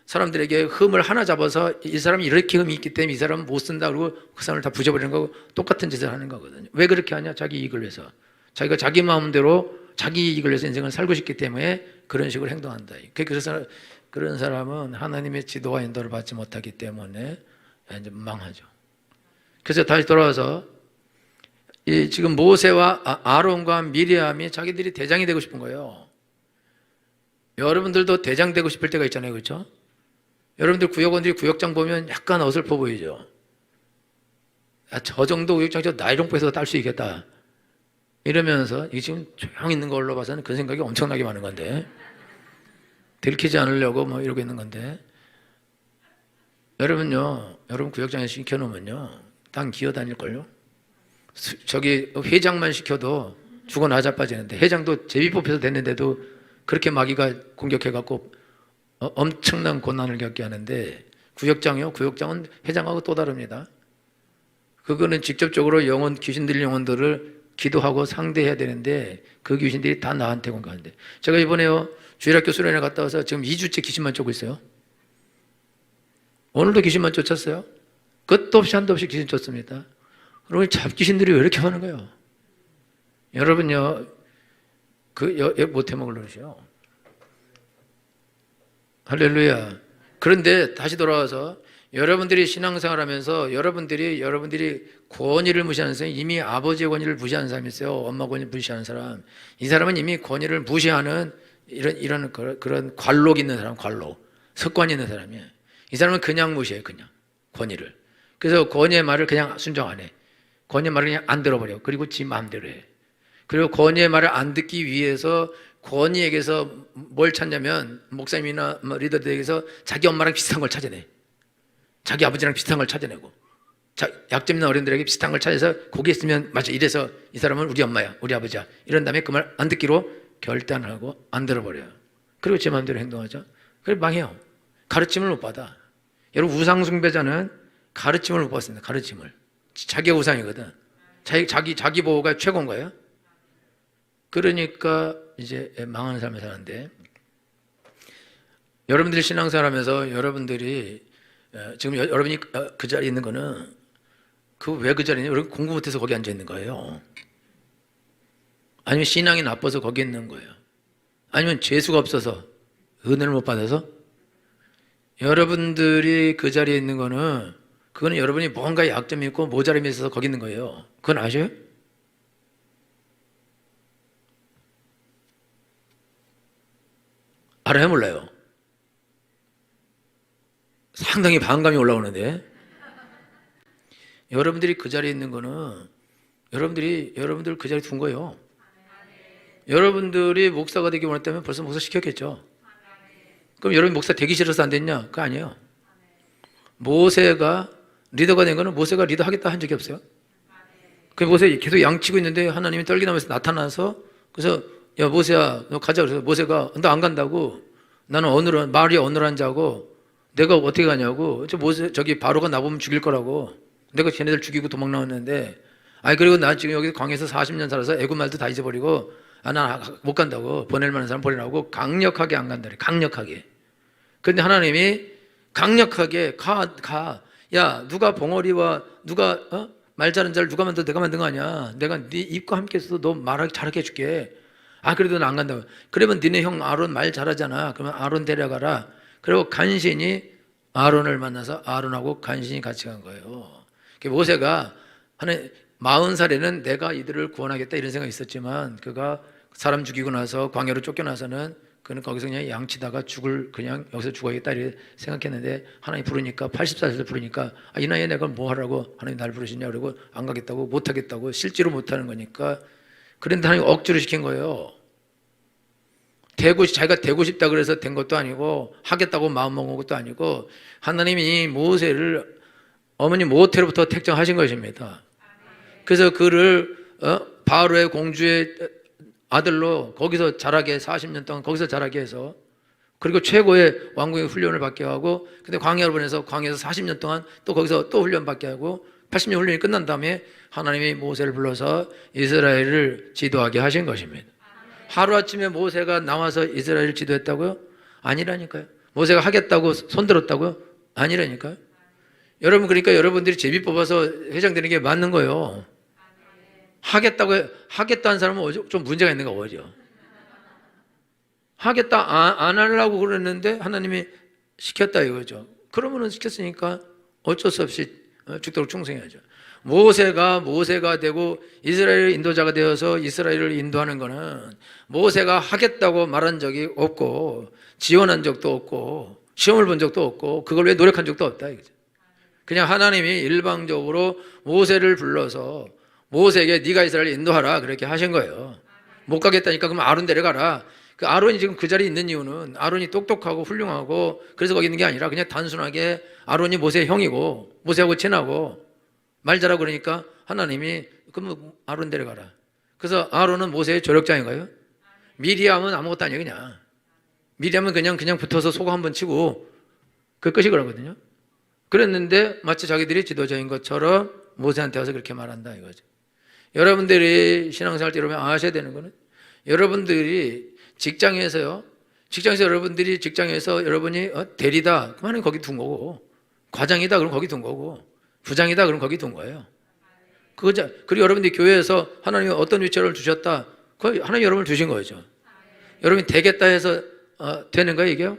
[SPEAKER 1] 사람들에게 흠을 하나 잡아서 이 사람이 이렇게 흠이 있기 때문에 이 사람은 못 쓴다 그러고 그 사람을 다 부셔버리는 거고 똑같은 짓을 하는 거거든요. 왜 그렇게 하냐? 자기 이익을 위해서. 자기가 자기 마음대로 자기 이익을 위해서 인생을 살고 싶기 때문에 그런 식으로 행동한다. 그래서 그런 사람은 하나님의 지도와 인도를 받지 못하기 때문에 이제 망하죠. 그래서 다시 돌아와서 지금 모세와 아론과 미리암이 자기들이 대장이 되고 싶은 거예요. 여러분들도 대장 되고 싶을 때가 있잖아요. 그렇죠? 여러분들 구역원들이 구역장 보면 약간 어설퍼 보이죠? 저 정도 구역장 저 나이롱포에서 딸 수 있겠다 이러면서, 이게 지금 조용히 있는 걸로 봐서는 그 생각이 엄청나게 많은 건데, 들키지 않으려고 이러고 있는 건데, 여러분 구역장에 시켜놓으면요 땅 기어다닐걸요? 저기 회장만 시켜도 죽어 나자빠지는데, 회장도 제비 뽑혀서 됐는데도 그렇게 마귀가 공격해갖고 엄청난 고난을 겪게 하는데, 구역장은 회장하고 또 다릅니다. 그거는 직접적으로 귀신 들린 영혼들을 기도하고 상대해야 되는데, 그 귀신들이 다 나한테 공격하는데, 제가 이번에요 주일학교 수련회 갔다 와서 지금 2주째 귀신만 쫓고 있어요. 오늘도 귀신만 쫓았어요. 끝도 없이 한도 없이 귀신 쫓습니다. 그러면 잡귀신들이 왜 이렇게 많은 거예요? 여러분요, 못 해먹을 노릇이요. 할렐루야. 그런데 다시 돌아와서 여러분들이 신앙생활 하면서 여러분들이 권위를 무시하는 사람이, 이미 아버지의 권위를 무시하는 사람이 있어요. 엄마 권위를 무시하는 사람. 이 사람은 이미 권위를 무시하는 이런 그런 관록 있는 사람, 습관이 있는 사람이에요. 이 사람은 그냥 무시해요. 그냥 권위를. 그래서 권위의 말을 그냥 순종 안 해. 권위의 말을 그냥 안 들어버려. 그리고 지 마음대로 해. 그리고 권위의 말을 안 듣기 위해서 권위에게서 뭘 찾냐면, 목사님이나 리더들에게서 자기 엄마랑 비슷한 걸 찾아내. 자기 아버지랑 비슷한 걸 찾아내고, 약점 있는 어른들에게 비슷한 걸 찾아서 거기 있으면 맞아, 이래서 이 사람은 우리 엄마야, 우리 아버지야, 이런 다음에 그 말 안 듣기로 결단을 하고 안 들어버려요. 그리고 제 마음대로 행동하죠. 그래 망해요. 가르침을 못 받아. 여러분, 우상 숭배자는 가르침을 못 받습니다. 가르침을. 자기가 우상이거든. 자기 보호가 최고인 거예요. 그러니까 이제 망하는 삶을 사는데, 여러분들이 신앙생활하면서 여러분들이 지금 여러분이 그 자리에 있는 거는, 왜 그 자리에 있냐? 여러분 공부 못해서 거기 앉아 있는 거예요. 아니면 신앙이 나빠서 거기 있는 거예요. 아니면 재수가 없어서, 은혜를 못 받아서. 여러분들이 그 자리에 있는 거는, 그거는 여러분이 뭔가 약점이 있고 모자람이 있어서 거기 있는 거예요. 그건 아셔요? 알아요, 몰라요? 상당히 반감이 올라오는데, 여러분들이 그 자리에 있는 거는 여러분들 그 자리에 둔 거예요. 여러분들이 목사가 되기 원했다면 벌써 목사 시켰겠죠. 그럼 여러분 목사 되기 싫어서 안 됐냐? 그거 아니에요. 모세가 리더가 된 거는 모세가 리더 하겠다 한 적이 없어요. 그 모세 계속 양치고 있는데 하나님이 떨기나무에서 나타나서, 그래서 야 모세야 너 가자. 그래서 모세가 너 안 간다고, 나는 말이 어눌한 자고 내가 어떻게 가냐고, 모세 저기 바로가 나보면 죽일 거라고. 내가 걔네들 죽이고 도망 나왔는데, 그리고 나 지금 여기 광야에서 40년 살아서 애굽 말도 다 잊어버리고, 나 못 간다고, 보낼 만한 사람 보내라고 강력하게 안 간다. 강력하게. 그런데 하나님이 강력하게 가. 야, 누가 봉어리와 누가 말 잘하는 자를 누가 만들어? 내가 만든 거 아니야. 내가 네 입과 함께 있어서 너 말하기 잘하게 해줄게. 그래도 나 안 간다고. 그러면 니네 형 아론 말 잘하잖아. 그러면 아론 데려가라. 그리고 간신히 아론을 만나서 아론하고 간신히 같이 간 거예요. 모세가 40살에는 내가 이들을 구원하겠다 이런 생각이 있었지만, 그가 사람 죽이고 나서 광야로 쫓겨나서는 그는 거기서 그냥 양치다가 그냥 여기서 죽어야겠다 이렇게 생각했는데, 하나님 부르니까 80살 부르니까 이 나이에 내가 뭐 하라고 하나님 날 부르시냐 그러고 안 가겠다고, 못 하겠다고, 실제로 못 하는 거니까. 그런데 하나님 억지로 시킨 거예요. 자기가 되고 싶다 그래서 된 것도 아니고, 하겠다고 마음먹은 것도 아니고, 하나님이 모세를 어머니 모태로부터 택정하신 것입니다. 그래서 그를 바로의 공주의 아들로 거기서 자라게 40년 동안 거기서 자라게 해서, 그리고 최고의 왕궁의 훈련을 받게 하고, 근데 광야로 보내서 광야에서 40년 동안 또 거기서 또 훈련 받게 하고, 80년 훈련이 끝난 다음에 하나님이 모세를 불러서 이스라엘을 지도하게 하신 것입니다. 하루아침에 모세가 나와서 이스라엘을 지도했다고요? 아니라니까요. 모세가 하겠다고 손들었다고요? 아니라니까요. 여러분, 그러니까 여러분들이 제비 뽑아서 회장되는 게 맞는 거예요. 하겠다는 사람은 좀 문제가 있는 거 오죠. 하겠다 안 하려고 그랬는데 하나님이 시켰다 이거죠. 그러면은 시켰으니까 어쩔 수 없이 죽도록 충성해야죠. 모세가 되고 이스라엘 인도자가 되어서 이스라엘을 인도하는 거는 모세가 하겠다고 말한 적이 없고, 지원한 적도 없고, 시험을 본 적도 없고, 그걸 위해 노력한 적도 없다 이거죠. 그냥 하나님이 일방적으로 모세를 불러서 모세에게 네가 이스라엘을 인도하라 그렇게 하신 거예요. 못 가겠다니까 그럼 아론 데려가라. 아론이 지금 그 자리에 있는 이유는 아론이 똑똑하고 훌륭하고 그래서 거기 있는 게 아니라, 그냥 단순하게 아론이 모세의 형이고 모세하고 친하고 말 잘하고 그러니까 하나님이 그럼 아론 데려가라. 그래서 아론은 모세의 조력자인가요? 미리암은 아무것도 아니에요. 그냥 미리암은 그냥 붙어서 소고 한번 치고 그 끝이 그러거든요. 그랬는데 마치 자기들이 지도자인 것처럼 모세한테 와서 그렇게 말한다 이거죠. 여러분들이 신앙생활 때 여러분 아셔야 되는 거는, 여러분들이 직장에서 여러분이 대리다 그러면 거기 둔 거고, 과장이다 그럼 거기 둔 거고, 부장이다 그럼 거기 둔 거예요. 그리고 여러분들이 교회에서 하나님이 어떤 위치를 주셨다, 하나님 여러분을 두신 거죠. 여러분이 되겠다 해서 되는 거예요 이게요?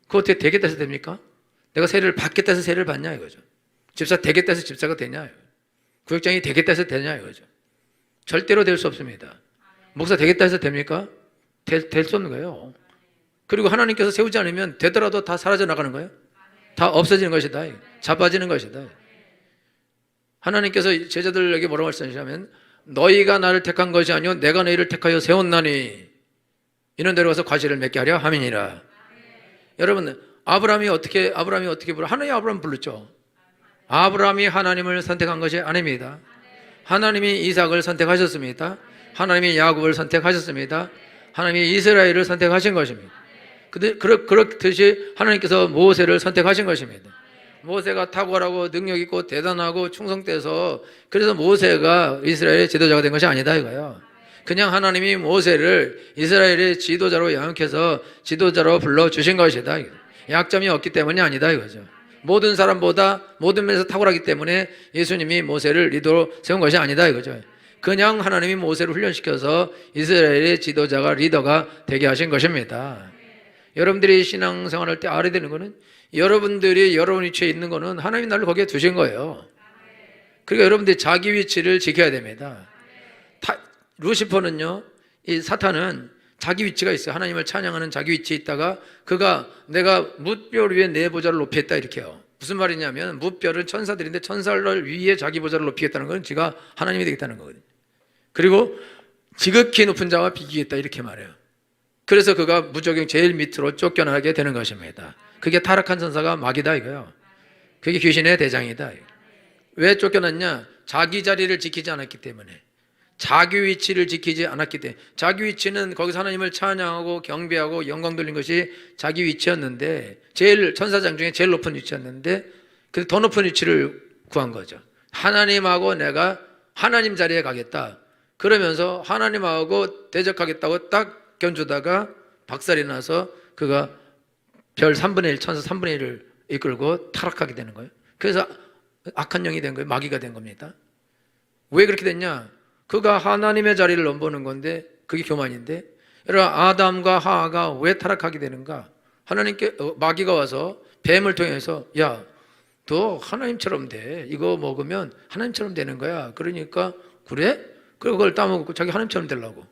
[SPEAKER 1] 그거 어떻게 되겠다 해서 됩니까? 내가 세례를 받겠다 해서 세례를 받냐 이거죠. 집사 되겠다 해서 집사가 되냐, 구역장이 되겠다 해서 되냐 이거죠. 절대로 될 수 없습니다. 목사 되겠다 해서 됩니까? 될 수 없는 거예요. 그리고 하나님께서 세우지 않으면 되더라도 다 사라져 나가는 거예요. 다 없어지는 것이다. 자빠지는 것이다. 하나님께서 제자들에게 뭐라고 말씀하시냐면, 너희가 나를 택한 것이 아니요 내가 너희를 택하여 세웠나니 이는 대로 가서 과실을 맺게 하려 함이니라. 여러분, 아브라함이 어떻게 불러? 하나님이 아브라함 불렀죠. 아브라함이 하나님을 선택한 것이 아닙니다. 하나님이 이삭을 선택하셨습니다. 하나님이 야곱을 선택하셨습니다. 하나님이 이스라엘을 선택하신 것입니다. 그렇듯이 하나님께서 모세를 선택하신 것입니다. 모세가 탁월하고 능력 있고 대단하고 충성돼서 그래서 모세가 이스라엘의 지도자가 된 것이 아니다 이거예요. 그냥 하나님이 모세를 이스라엘의 지도자로 영역해서 지도자로 불러주신 것이다. 약점이 없기 때문이 아니다 이거죠. 모든 사람보다 모든 면에서 탁월하기 때문에 예수님이 모세를 리더로 세운 것이 아니다 이거죠. 그냥 하나님이 모세를 훈련시켜서 이스라엘의 지도자가 리더가 되게 하신 것입니다. 여러분들이 신앙생활할 때 알아야 되는 것은, 여러분들이 여러분 위치에 있는 것은 하나님이 나를 거기에 두신 거예요. 그러니까 여러분들이 자기 위치를 지켜야 됩니다. 루시퍼는요, 이 사탄은 자기 위치가 있어요. 하나님을 찬양하는 자기 위치에 있다가 그가 내가 뭇별 위에 내 보좌를 높이겠다 이렇게 해요. 무슨 말이냐면 뭇별은 천사들인데 천사들 위에 자기 보좌를 높이겠다는 건 지가 하나님이 되겠다는 거거든요. 그리고 지극히 높은 자와 비기겠다 이렇게 말해요. 그래서 그가 무적용 제일 밑으로 쫓겨나게 되는 것입니다. 그게 타락한 천사가 마귀다 이거예요. 그게 귀신의 대장이다. 왜 쫓겨났냐? 자기 자리를 지키지 않았기 때문에. 자기 위치를 지키지 않았기 때문에. 자기 위치는 거기서 하나님을 찬양하고 경배하고 영광 돌린 것이 자기 위치였는데, 제일 천사장 중에 제일 높은 위치였는데 그 더 높은 위치를 구한 거죠. 하나님하고 내가 하나님 자리에 가겠다. 그러면서 하나님하고 대적하겠다고 딱 견주다가 박살이 나서 그가 별 3분의 1, 천사 3분의 1을 이끌고 타락하게 되는 거예요. 그래서 악한 영이 된 거예요. 마귀가 된 겁니다. 왜 그렇게 됐냐? 그가 하나님의 자리를 넘보는 건데 그게 교만인데, 여러분 아담과 하와가 왜 타락하게 되는가? 하나님께 마귀가 와서 뱀을 통해서 야, 너 하나님처럼 돼. 이거 먹으면 하나님처럼 되는 거야. 그러니까 그래? 그리고 그걸 따먹고 자기 하나님처럼 되려고.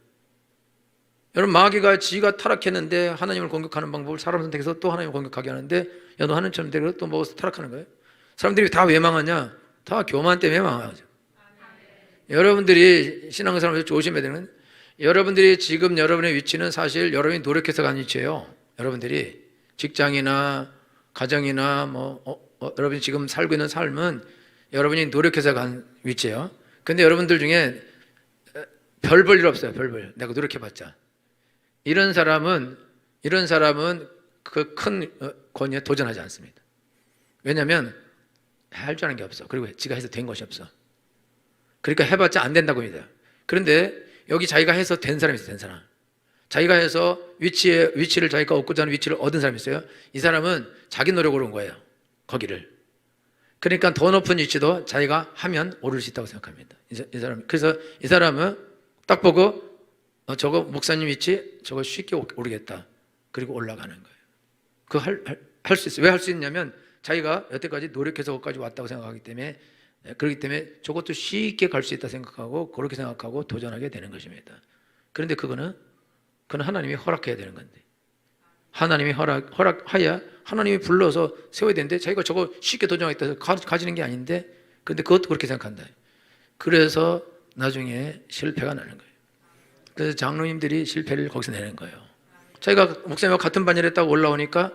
[SPEAKER 1] 여러분 마귀가 지가 타락했는데 하나님을 공격하는 방법을 사람 선택해서 또 하나님을 공격하게 하는데, 야 너 하나님처럼 되고 또 먹어서 타락하는 거예요. 사람들이 다 왜 망하냐? 다 교만 때문에 망하죠. 여러분들이 신앙생활에서 조심해야 되는, 여러분들이 지금 여러분의 위치는 사실 여러분이 노력해서 간 위치예요. 여러분들이 직장이나 가정이나 여러분이 지금 살고 있는 삶은 여러분이 노력해서 간 위치예요. 근데 여러분들 중에 별 볼 일 없어요. 별 볼. 내가 노력해봤자. 이런 사람은 그 큰 권위에 도전하지 않습니다. 왜냐하면 할 줄 아는 게 없어. 그리고 지가 해서 된 것이 없어. 그러니까 해봤자 안 된다고 믿어요. 그런데 여기 자기가 해서 된 사람이 있어요. 된 사람. 자기가 해서 위치를 자기가 얻고자 하는 위치를 얻은 사람이 있어요. 이 사람은 자기 노력으로 온 거예요. 거기를. 그러니까 더 높은 위치도 자기가 하면 오를 수 있다고 생각합니다. 이 사람. 그래서 이 사람은 딱 보고 저거 목사님 위치 저거 쉽게 오르겠다. 그리고 올라가는 거예요. 그거 할 수 있어요. 왜 할 수 있냐면 자기가 여태까지 노력해서 거기까지 왔다고 생각하기 때문에, 그렇기 때문에 저것도 쉽게 갈 수 있다 생각하고 그렇게 생각하고 도전하게 되는 것입니다. 그런데 그건 하나님이 허락해야 되는 건데, 하나님이 허락하야 하나님이 불러서 세워야 되는데 자기가 저거 쉽게 도전하겠다 해서 가지는 게 아닌데, 그런데 그것도 그렇게 생각한다. 그래서 나중에 실패가 나는 거예요. 그래서 장로님들이 실패를 거기서 내는 거예요. 자기가 목사님과 같은 반열에 딱 올라오니까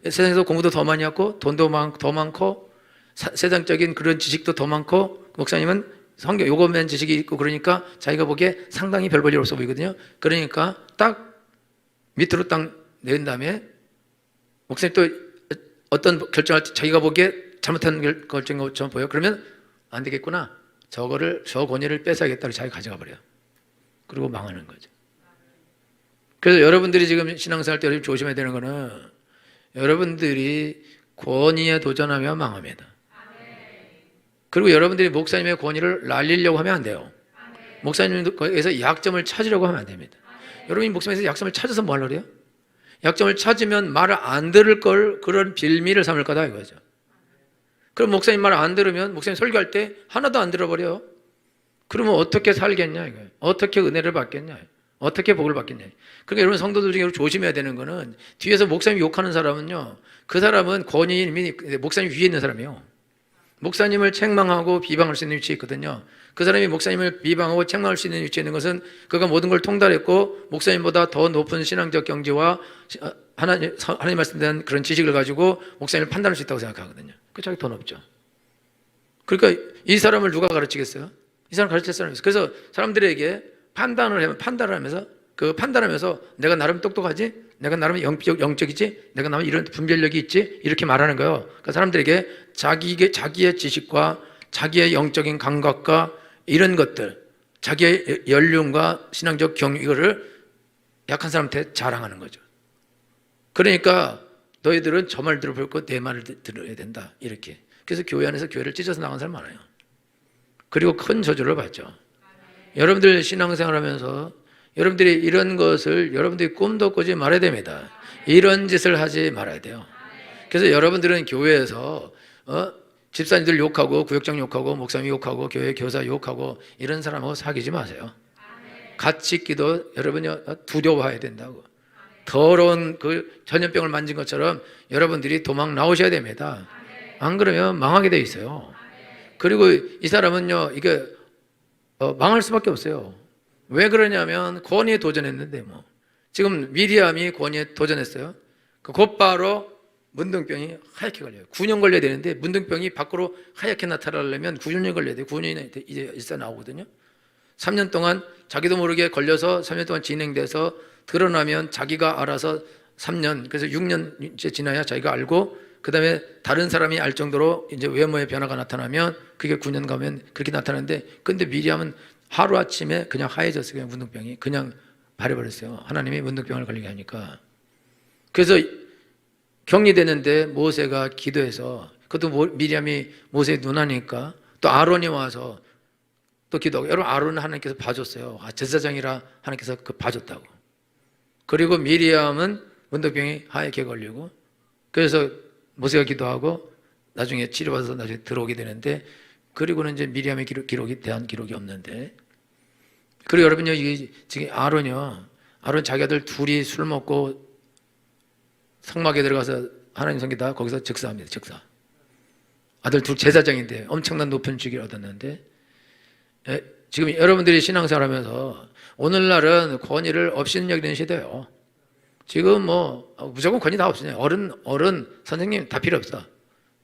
[SPEAKER 1] 세상에서 공부도 더 많이 하고 돈도 더 많고 세상적인 그런 지식도 더 많고, 목사님은 성경 요것만 지식이 있고, 그러니까 자기가 보기에 상당히 별 볼 일 없어 보이거든요. 그러니까 딱 밑으로 딱 내린 다음에 목사님 또 어떤 결정할 때 자기가 보기에 잘못한 결정인 것처럼 보여. 그러면 안 되겠구나. 저 권위를 뺏어야겠다고 자기가 가져가 버려요. 그리고 망하는 거죠. 그래서 여러분들이 지금 신앙생활 때 조심해야 되는 거는, 여러분들이 권위에 도전하면 망합니다. 그리고 여러분들이 목사님의 권위를 날리려고 하면 안 돼요. 목사님에서 약점을 찾으려고 하면 안 됩니다. 여러분이 목사님에서 약점을 찾아서 뭐 하려고 해요? 약점을 찾으면 말을 안 들을 걸 그런 빌미를 삼을 거다 이거죠. 그럼 목사님 말 안 들으면 목사님 설교할 때 하나도 안 들어버려요. 그러면 어떻게 살겠냐 이거예요. 어떻게 은혜를 받겠냐, 어떻게 복을 받겠냐. 그러니까 여러분 성도들 중에 조심해야 되는 거는, 뒤에서 목사님 욕하는 사람은요, 그 사람은 권위님이 목사님 위에 있는 사람이에요. 목사님을 책망하고 비방할 수 있는 위치에 있거든요. 그 사람이 목사님을 비방하고 책망할 수 있는 위치에 있는 것은 그가 모든 걸 통달했고 목사님보다 더 높은 신앙적 경지와 하나님 말씀에 대한 그런 지식을 가지고 목사님을 판단할 수 있다고 생각하거든요. 그 자기 더 높죠. 그러니까 이 사람을 누가 가르치겠어요? 이 사람 가르칠 사람이 있어요. 그래서 사람들에게 판단을 하면서 내가 나름 똑똑하지? 내가 나름 영적이지? 내가 나름 이런 분별력이 있지? 이렇게 말하는 거예요. 그러니까 사람들에게 자기의 지식과 자기의 영적인 감각과 이런 것들, 자기의 연륜과 신앙적 경륜, 이거를 약한 사람한테 자랑하는 거죠. 그러니까 너희들은 저 말 들어볼 거 내 말을 들어야 된다, 이렇게. 그래서 교회 안에서 교회를 찢어서 나간 사람 많아요. 그리고 큰 저주를 받죠. 여러분들 신앙생활하면서 여러분들이 이런 것을 여러분들이 꿈도 꾸지 말아야 됩니다. 이런 짓을 하지 말아야 돼요. 그래서 여러분들은 교회에서 집사님들 욕하고 구역장 욕하고 목사님 욕하고 교회 교사 욕하고 이런 사람하고 사귀지 마세요. 같이 기도 여러분이 두려워해야 된다고. 더러운 그 전염병을 만진 것처럼 여러분들이 도망 나오셔야 됩니다. 안 그러면 망하게 돼 있어요. 그리고 이 사람은요, 이게 망할 수밖에 없어요. 왜 그러냐면 권위에 도전했는데, 지금 미리암이 권위에 도전했어요. 곧바로 문둥병이 하얗게 걸려요. 9년 걸려야 되는데 문둥병이 밖으로 하얗게 나타나려면 9년 걸려야 돼요. 9년이 이제 일사 나오거든요. 3년 동안 자기도 모르게 걸려서 3년 동안 진행돼서 드러나면 자기가 알아서 3년, 그래서 6년 이제 지나야 자기가 알고, 그 다음에 다른 사람이 알 정도로 이제 외모의 변화가 나타나면 그게 9년 가면 그렇게 나타나는데, 근데 미리암은 하루아침에 그냥 하얘졌어요. 그냥 문둥병이 그냥 바래버렸어요. 하나님이 문둥병을 걸리게 하니까. 그래서 격리되는데 모세가 기도해서, 그것도 미리암이 모세의 누나니까, 또 아론이 와서 또 기도하고, 여러분 아론은 하나님께서 봐줬어요. 제사장이라 하나님께서 그 봐줬다고. 그리고 미리암은 문둥병이 하얗게 걸리고, 그래서 모세가 기도하고 나중에 치료받아서 나중에 들어오게 되는데, 그리고는 이제 미리암의 기록이 대한 기록이 없는데, 그리고 여러분요, 이게 지금 아론 자기 아들 둘이 술 먹고 성막에 들어가서 하나님 섬기다 거기서 즉사합니다. 즉사. 아들 둘 제사장인데 엄청난 높은 직위를 얻었는데, 지금 여러분들이 신앙생활하면서 오늘날은 권위를 업신여기는 시대예요. 지금 뭐 무조건 권위 다 없으냐. 어른 선생님 다 필요 없어.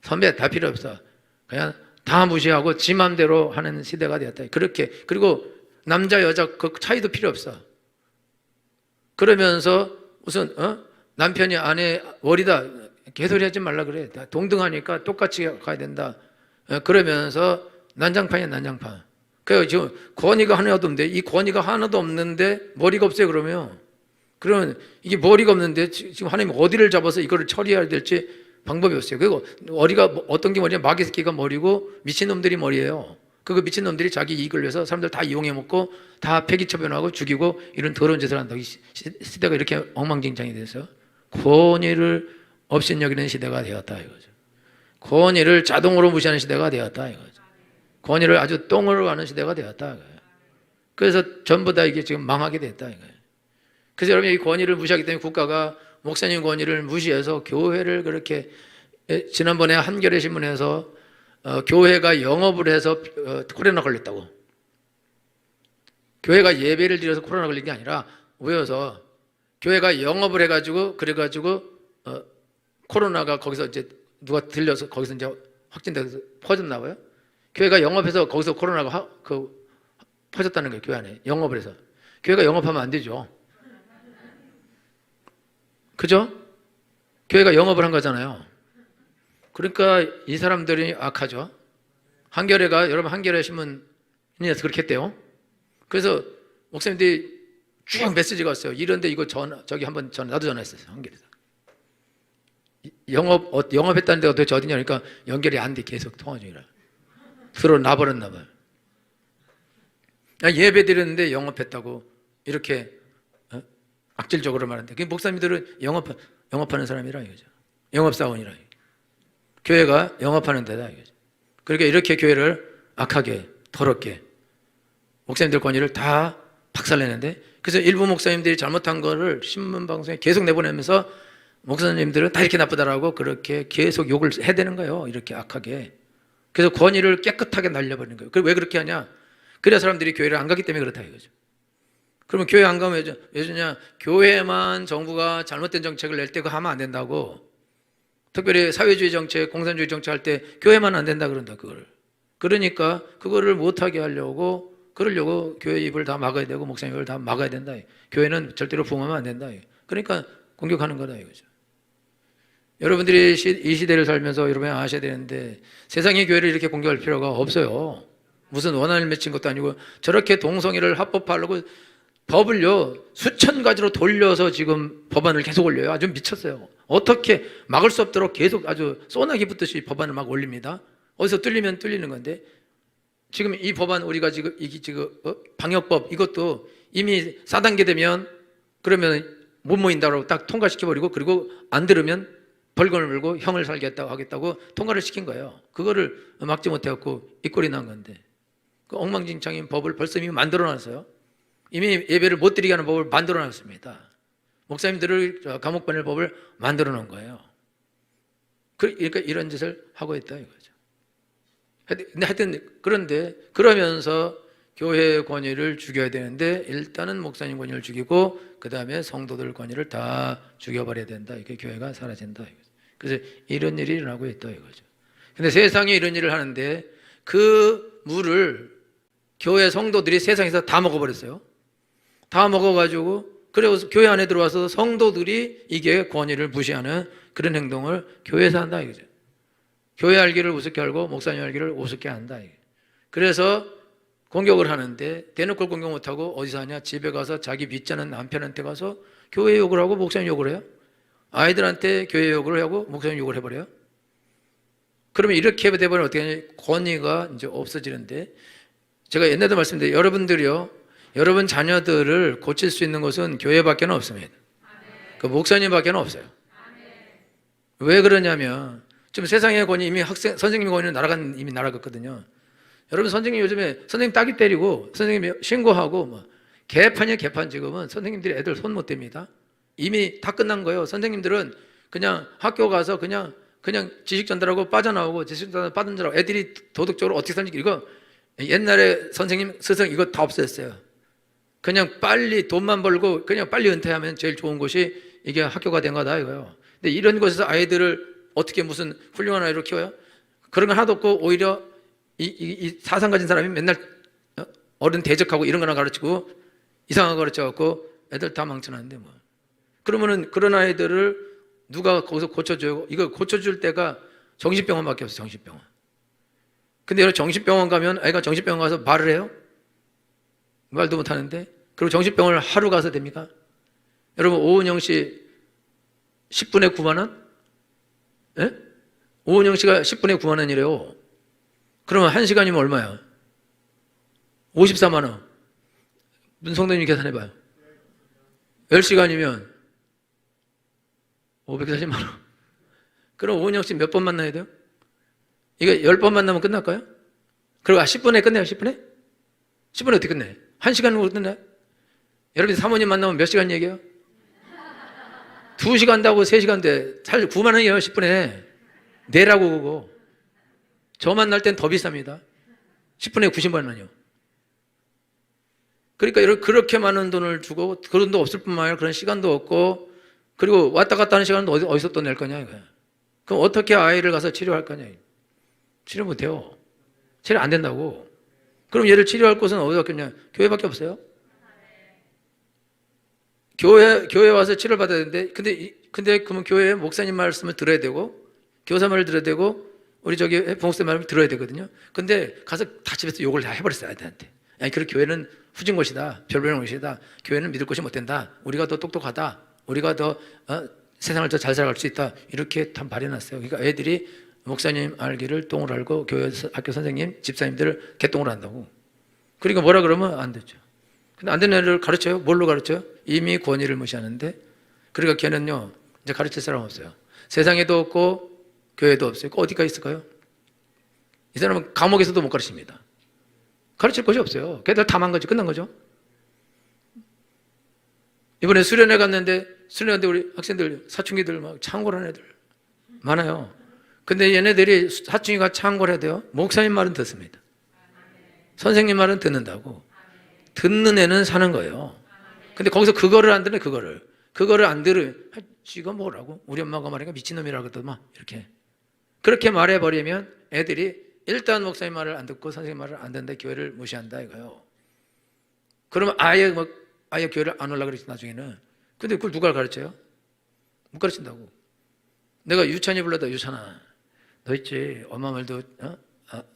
[SPEAKER 1] 선배 다 필요 없어. 그냥 다 무시하고 지 맘대로 하는 시대가 되었다. 그렇게. 그리고 남자 여자 그 차이도 필요 없어. 그러면서 우선 남편이 아내 월이다 개소리 하지 말라 그래. 동등하니까 똑같이 가야 된다. 그러면서 난장판이야, 난장판. 그래서 지금 권위가 하나도 없는데, 이 권위가 하나도 없는데 머리가 없어요. 그러면 이게 머리가 없는데 지금 하나님 어디를 잡아서 이거를 처리해야 될지 방법이 없어요. 그리고 머리가 어떤 게 머리냐, 마귀 새끼가 머리고 미친놈들이 머리예요. 그 미친놈들이 자기 이익을 위해서 사람들 다 이용해 먹고 다 폐기처분하고 죽이고 이런 더러운 짓을 한다고. 이 시대가 이렇게 엉망진창이 돼서 권위를 업신여기는 시대가 되었다 이거죠. 권위를 자동으로 무시하는 시대가 되었다 이거죠. 권위를 아주 똥으로 하는 시대가 되었다 이거예요. 그래서 전부 다 이게 지금 망하게 됐다 이거예요. 그래서 여러분, 이 권위를 무시하기 때문에 국가가 목사님 권위를 무시해서 교회를 그렇게, 지난번에 한겨레 신문에서 교회가 영업을 해서 코로나 걸렸다고. 교회가 예배를 드려서 코로나 걸린 게 아니라 모여서 교회가 영업을 해가지고, 그래가지고 코로나가 거기서 이제 누가 들려서 거기서 이제 확진돼서 퍼졌나 봐요. 교회가 영업해서 거기서 코로나가 퍼졌다는 거예요. 교회 안에 영업을 해서. 교회가 영업하면 안 되죠. 그죠? 교회가 영업을 한 거잖아요. 그러니까 이 사람들이 악하죠. 한겨레가, 여러분 한겨레 신문에서 그렇게 했대요. 그래서 목사님들이 쭉 메시지가 왔어요. 이런데 이거 저기 한번 나도 전화했어요. 한겨레에서. 영업했다는데 도대체 어디냐, 그러니까 연결이 안 돼. 계속 통화 중이라. 서로 놔버렸나 봐요. 예배 드렸는데 영업했다고 이렇게 악질적으로 말하는데, 그 목사님들은 영업하는 사람이라 이거죠. 영업사원이라. 교회가 영업하는 데다 이거죠. 그러니까 이렇게 교회를 악하게, 더럽게 목사님들 권위를 다 박살내는데, 그래서 일부 목사님들이 잘못한 거를 신문방송에 계속 내보내면서 목사님들은 다 이렇게 나쁘다라고 그렇게 계속 욕을 해대는 거예요. 이렇게 악하게. 그래서 권위를 깨끗하게 날려버리는 거예요. 왜 그렇게 하냐? 그래야 사람들이 교회를 안 가기 때문에 그렇다 이거죠. 그러면 교회 안 가면 왜 주냐? 교회만 정부가 잘못된 정책을 낼 때 그거 하면 안 된다고. 특별히 사회주의 정책, 공산주의 정책 할 때 교회만 안 된다 그런다, 그거를. 그러니까 그거를 못하게 하려고, 그러려고 교회 입을 다 막아야 되고 목사님 입을 다 막아야 된다. 교회는 절대로 부흥하면 안 된다. 그러니까 공격하는 거다 이거죠. 여러분들이 이 시대를 살면서 여러분이 아셔야 되는데, 세상의 교회를 이렇게 공격할 필요가 없어요. 무슨 원한을 맺힌 것도 아니고 저렇게 동성애를 합법화하려고 법을요 수천 가지로 돌려서 지금 법안을 계속 올려요. 아주 미쳤어요. 어떻게 막을 수 없도록 계속 아주 소나기 붙듯이 법안을 막 올립니다. 어디서 뚫리면 뚫리는 건데, 지금 이 법안 우리가 지금 방역법 이것도 이미 4단계 되면 그러면 못 모인다고 딱 통과시켜버리고, 그리고 안 들으면 벌금을 물고 형을 살겠다고 하겠다고 통과를 시킨 거예요. 그거를 막지 못해갖고 이 꼴이 난 건데, 그 엉망진창인 법을 벌써 이미 만들어놨어요. 이미 예배를 못 드리게 하는 법을 만들어놨습니다. 목사님들을 감옥 보낼 법을 만들어놓은 거예요. 그러니까 이런 짓을 하고 있다 이거죠. 하여튼 그런데 그러면서 교회의 권위를 죽여야 되는데, 일단은 목사님 권위를 죽이고 그 다음에 성도들 권위를 다 죽여버려야 된다. 이게 교회가 사라진다 이거죠. 그래서 이런 일이 일어나고 있다 이거죠. 근데 세상에 이런 일을 하는데 그 물을 교회 성도들이 세상에서 다 먹어버렸어요. 다 먹어가지고, 그래서 교회 안에 들어와서 성도들이 이게 권위를 무시하는 그런 행동을 교회에서 한다 이거죠. 교회 알기를 우습게 알고 목사님 알기를 우습게 한다. 그래서 공격을 하는데 대놓고 공격 못하고 어디서 하냐? 집에 가서 자기 믿자는 남편한테 가서 교회 욕을 하고 목사님 욕을 해요. 아이들한테 교회 욕을 하고 목사님 욕을 해버려요. 그러면 이렇게 돼버리면 어떻게 하냐? 권위가 이제 없어지는데, 제가 옛날에도 말씀드렸는데 여러분들이요, 여러분 자녀들을 고칠 수 있는 것은 교회밖에 없습니다. 그 목사님밖에 없어요. 왜 그러냐면 지금 세상의 권위 이미 선생님의 권위는 이미 날아갔거든요. 여러분 선생님 요즘에 선생님 따기 때리고 선생님이 신고하고 뭐 개판이야 개판. 지금은 선생님들이 애들 손 못 댑니다. 이미 다 끝난 거예요. 선생님들은 그냥 학교 가서 그냥 지식 전달하고 빠져나오고 지식 전달 빠져나오고 애들이 도덕적으로 어떻게 사는지, 이거 옛날에 선생님 스승 이거 다 없앴어요. 그냥 빨리 돈만 벌고 그냥 빨리 은퇴하면 제일 좋은 곳이 이게 학교가 된 거다 이거예요. 근데 이런 곳에서 아이들을 어떻게 무슨 훌륭한 아이로 키워요? 그런 건 하나도 없고 오히려 이 사상 가진 사람이 맨날 어른 대적하고 이런 거나 가르치고 이상한 거 가르쳐갖고 애들 다 망쳐놨는데 뭐. 그러면은 그런 아이들을 누가 거기서 고쳐줘요? 이거 고쳐줄 때가 정신병원밖에 없어요. 정신병원. 근데 여러분 정신병원 가면 아이가 정신병원 가서 말을 해요? 말도 못하는데. 그리고 정신병원을 하루 가서 됩니까? 여러분 오은영 씨 10분에 9만 원? 예? 오은영 씨가 10분에 9만 원이래요. 그러면 1시간이면 얼마야? 54만 원. 문성도님 계산해봐요. 10시간이면 540만 원. 그럼 오은영 씨 몇 번 만나야 돼요? 이거 10번 만나면 끝날까요? 그리고 10분에 끝내요. 10분에? 10분에 어떻게 끝내? 1시간으로 끝내? 여러분이 사모님 만나면 몇 시간 얘기해요? 2시간 다고 3시간 돼. 사실 9만 원이에요. 10분에. 내라고 그거. 저 만날 땐 더 비쌉니다. 10분에 90만 원이요. 그러니까 그렇게 많은 돈을 주고 그런 돈도 없을 뿐만 아니라 그런 시간도 없고, 그리고 왔다 갔다 하는 시간은 어디서 또 낼 거냐 이거야. 그럼 어떻게 아이를 가서 치료할 거냐. 치료 못해요. 치료 안 된다고. 그럼 얘를 치료할 곳은 어디가 있겠냐? 교회밖에 없어요. 교회 와서 치료를 받아야 되는데, 근데 그러면 교회에 목사님 말씀을 들어야 되고, 교사 말을 들어야 되고, 우리 저기 부목사님 말을 들어야 되거든요. 근데 가서 다 집에서 욕을 다 해버렸어요, 애들한테. 아니, 그래, 교회는 후진 곳이다. 별별 곳이다. 교회는 믿을 곳이 못 된다. 우리가 더 똑똑하다. 우리가 더, 세상을 더 잘 살아갈 수 있다. 이렇게 다 발해놨어요. 그러니까 애들이 목사님 알기를 똥을 알고 교회 학교 선생님, 집사님들을 개똥을 한다고. 그러니까 뭐라 그러면 안 되죠. 근데 안 되는 애를 가르쳐요? 뭘로 가르쳐요? 이미 권위를 무시하는데, 그러니까 걔는요, 이제 가르칠 사람 없어요. 세상에도 없고, 교회도 없어요. 어디가 있을까요? 이 사람은 감옥에서도 못 가르칩니다. 가르칠 것이 없어요. 걔들 다 망가지 끝난 거죠. 이번에 수련회 갔는데 우리 학생들, 사춘기들 막 창궐하는 애들 많아요. 근데 얘네들이 사춘기가 창궐해야 돼요. 목사님 말은 듣습니다. 선생님 말은 듣는다고. 듣는 애는 사는 거예요. 근데 거기서 그거를 안 듣네, 그거를 안 들으면, 지가 뭐라고? 우리 엄마가 말하니까 미친놈이라고 하더만, 이렇게. 그렇게 말해버리면 애들이 일단 목사님 말을 안 듣고 선생님 말을 안 듣는다, 교회를 무시한다 이거예요. 그러면 아예 교회를 안 올라 그러지 나중에는. 근데 그걸 누가 가르쳐요? 못 가르친다고. 내가 유찬이 불러다, 유찬아, 너 있지, 엄마 말도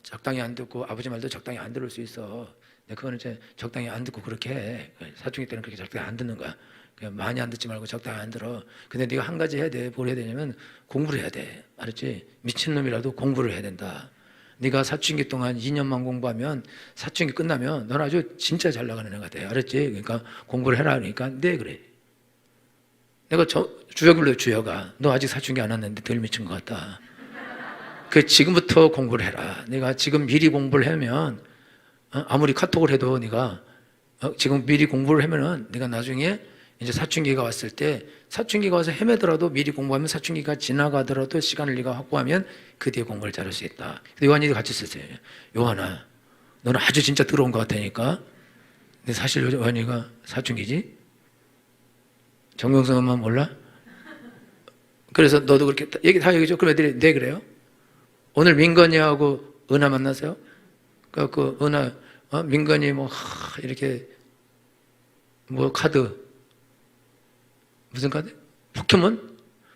[SPEAKER 1] 적당히 안 듣고 아버지 말도 적당히 안 들을 수 있어. 근데 그거는 이제 적당히 안 듣고 그렇게 해. 사춘기 때는 그렇게 적당히 안 듣는 거야. 그냥 많이 안 듣지 말고 적당히 안 들어. 근데 네가 한 가지 해야 돼. 뭘 해야 되냐면 공부를 해야 돼. 알았지? 미친놈이라도 공부를 해야 된다. 네가 사춘기 동안 2년만 공부하면 사춘기 끝나면 넌 아주 진짜 잘 나가는 애가 돼. 알았지? 그러니까 공부를 해라. 그러니까 네, 그래. 내가 주혁이 불러요. 주혁아, 너 아직 사춘기 안 왔는데 덜 미친 것 같다. 그 지금부터 공부를 해라. 내가 지금 미리 공부를 하면 아무리 카톡을 해도 네가 지금 미리 공부를 하면은 네가 나중에 이제 사춘기가 왔을 때, 사춘기가 와서 헤매더라도 미리 공부하면 사춘기가 지나가더라도 시간을 네가 확보하면 그 뒤에 공부를 잘할 수 있다. 요한이도 같이 쓰세요. 요한아, 너는 아주 진짜 더러운 것 같으니까. 근데 사실 요한이가 사춘기지? 정경성 엄마 몰라? 그래서 너도 그렇게 다 얘기죠. 그럼 애들이 네, 그래요? 오늘 민건이하고 은하 만나세요? 그 은하, 민건이 이렇게 카드, 무슨 카드?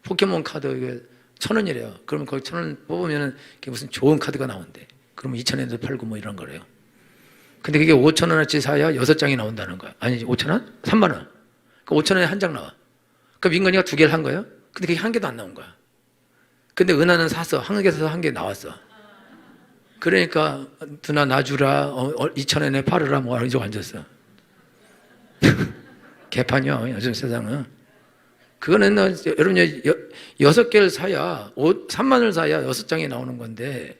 [SPEAKER 1] 포켓몬 카드, 이게 1,000원이래요. 그러면 거기 1,000원 뽑으면 그게 무슨 좋은 카드가 나온대. 그러면 2,000원에도 팔고 뭐 이런 거래요. 근데 그게 5,000원어치 사야 6장이 나온다는 거야. 아니 5,000원? 3만 원. 그 5,000원에 한 장 나와. 그 민건이가 2개를 한 거예요. 근데 그게 한 개도 안 나온 거야. 근데 은하는 샀어. 한 개 사서 한 개 나왔어. 그러니까 누나 놔주라, 2,000원에 팔으라 뭐 이러고 앉았어. 개판이요 요즘 세상은. 그거는 여러분 6개를 사야 3만 원을 사야 6장이 나오는 건데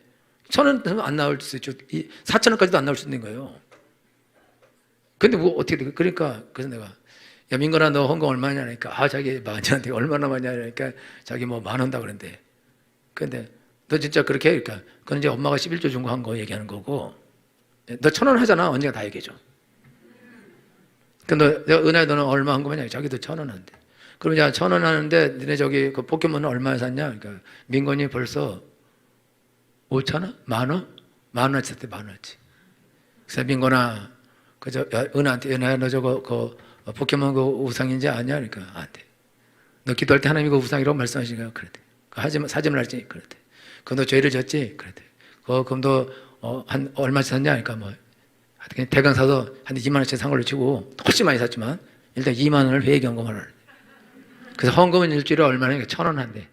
[SPEAKER 1] 1,000원 안 나올 수 있죠. 4,000원까지도 안 나올 수 있는 거예요. 근데 뭐 어떻게 돼? 그러니까 그래서 내가 야 민건아 너 헌금 얼마냐 하니까 자기 마한테 얼마나 많냐 하니까 자기 뭐 10,000원 다 그런데. 근데 너 진짜 그렇게 해? 그러니까 그건 이제 엄마가 11조 준 거 한 거 얘기하는 거고 너 1,000원 하잖아. 언니가 다 얘기해줘. 근데 내가 은하야 너는 얼마 한 거냐? 자기도 1,000원 한대. 그럼 이제 1,000원 하는데 너네 저기 그 포켓몬은 얼마에 샀냐? 그러니까 민건이 벌써 5,000원? 10,000원? 10,000원어치 샀대. 10,000원어치. 그래서 민건아 그저 은하한테 은하야 너 저거 그 포켓몬 그 우상인지 아냐? 그러니까 안 돼. 너 기도할 때 하나님이 그 우상이라고 말씀하시니까 그랬대. 사지 말지 그랬대. 그럼 너 죄를 졌지? 그랬대. 그럼 너 한 얼마치 샀냐? 그러니까 뭐 그냥 대강 사서 한 2만 원치 산 걸로 치고 훨씬 많이 샀지만 일단 2만 원을 회계연금을. 그래서 헌금은 일주일에 얼마나? 1,000원 한대.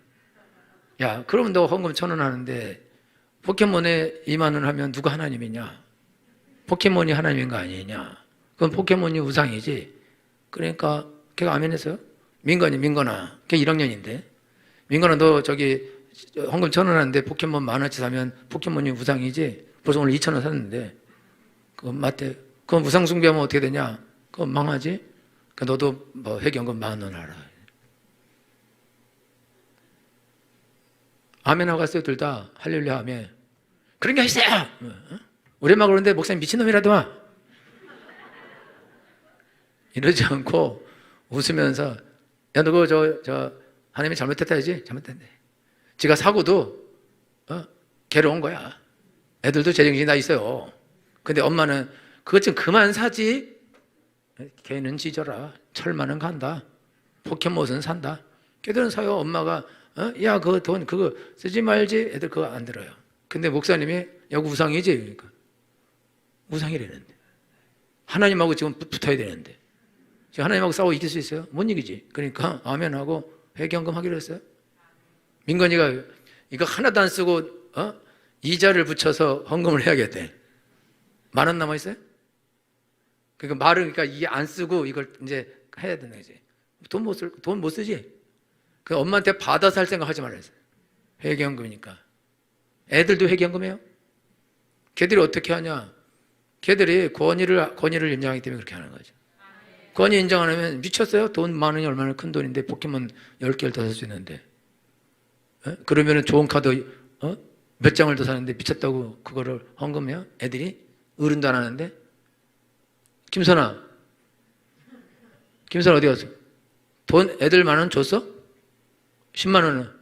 [SPEAKER 1] 야, 그러면 너 헌금 1,000원 하는데 포켓몬에 2만 원 하면 누가 하나님이냐? 포켓몬이 하나님인 거 아니냐? 그건 포켓몬이 우상이지. 그러니까 걔가 아멘했어요. 민건아, 걔 1학년인데 민건아 너 저기 헌금 1,000원 하는데 포켓몬 10,000원치 사면 포켓몬이 우상이지. 벌써 오늘 2,000원 샀는데 그거 맞대. 그럼 우상 숭배하면 어떻게 되냐? 그건 망하지. 그러니까 너도 뭐 회계연금 10,000원 하라. 아멘 하고 갔어요. 둘 다 할렐루야 아멘. 그런 게 있어요. 우리 엄마 그러는데 목사님 미친놈이라도 와. 이러지 않고 웃으면서 야 너 그거 저 하나님이 잘못했다 하지? 잘못했네. 지가 사고도 괴로운 거야. 애들도 제정신이 나 있어요. 근데 엄마는 그것 좀 그만 사지. 걔는 지져라. 철만은 간다. 포켓몬은 산다. 걔들은 사요. 엄마가 야 그 돈 그거 쓰지 말지. 애들 그거 안 들어요. 근데 목사님이 여기 우상이지. 그러니까 우상이라는데 하나님하고 지금 붙어야 되는데 지금 하나님하고 싸워 이길 수 있어요? 못 이기지. 그러니까 아멘하고 회계연금 하기로 했어요. 민건이가 이거 하나도 안 쓰고 이자를 붙여서 헌금을 해야겠대. 10,000원 남아 있어요? 그러니까 그러니까 이게 안 쓰고 이걸 이제 해야 되는 거지. 돈 못 쓰지. 그 엄마한테 받아서 할 생각 하지 말랬어요. 회계연금이니까. 애들도 회계연금해요? 걔들이 어떻게 하냐? 걔들이 권위를 인정하기 때문에 그렇게 하는 거죠. 권위 인정 안 하면 미쳤어요? 돈 10,000원이 얼마나 큰 돈인데 포켓몬 10개를 더 살 수 있는데. 그러면 좋은 카드 몇 장을 더 사는데 미쳤다고 그거를 헌금해요? 애들이? 어른도 안 하는데? 김선아 어디 갔어? 돈 애들 10,000원 줬어? 10만 원은?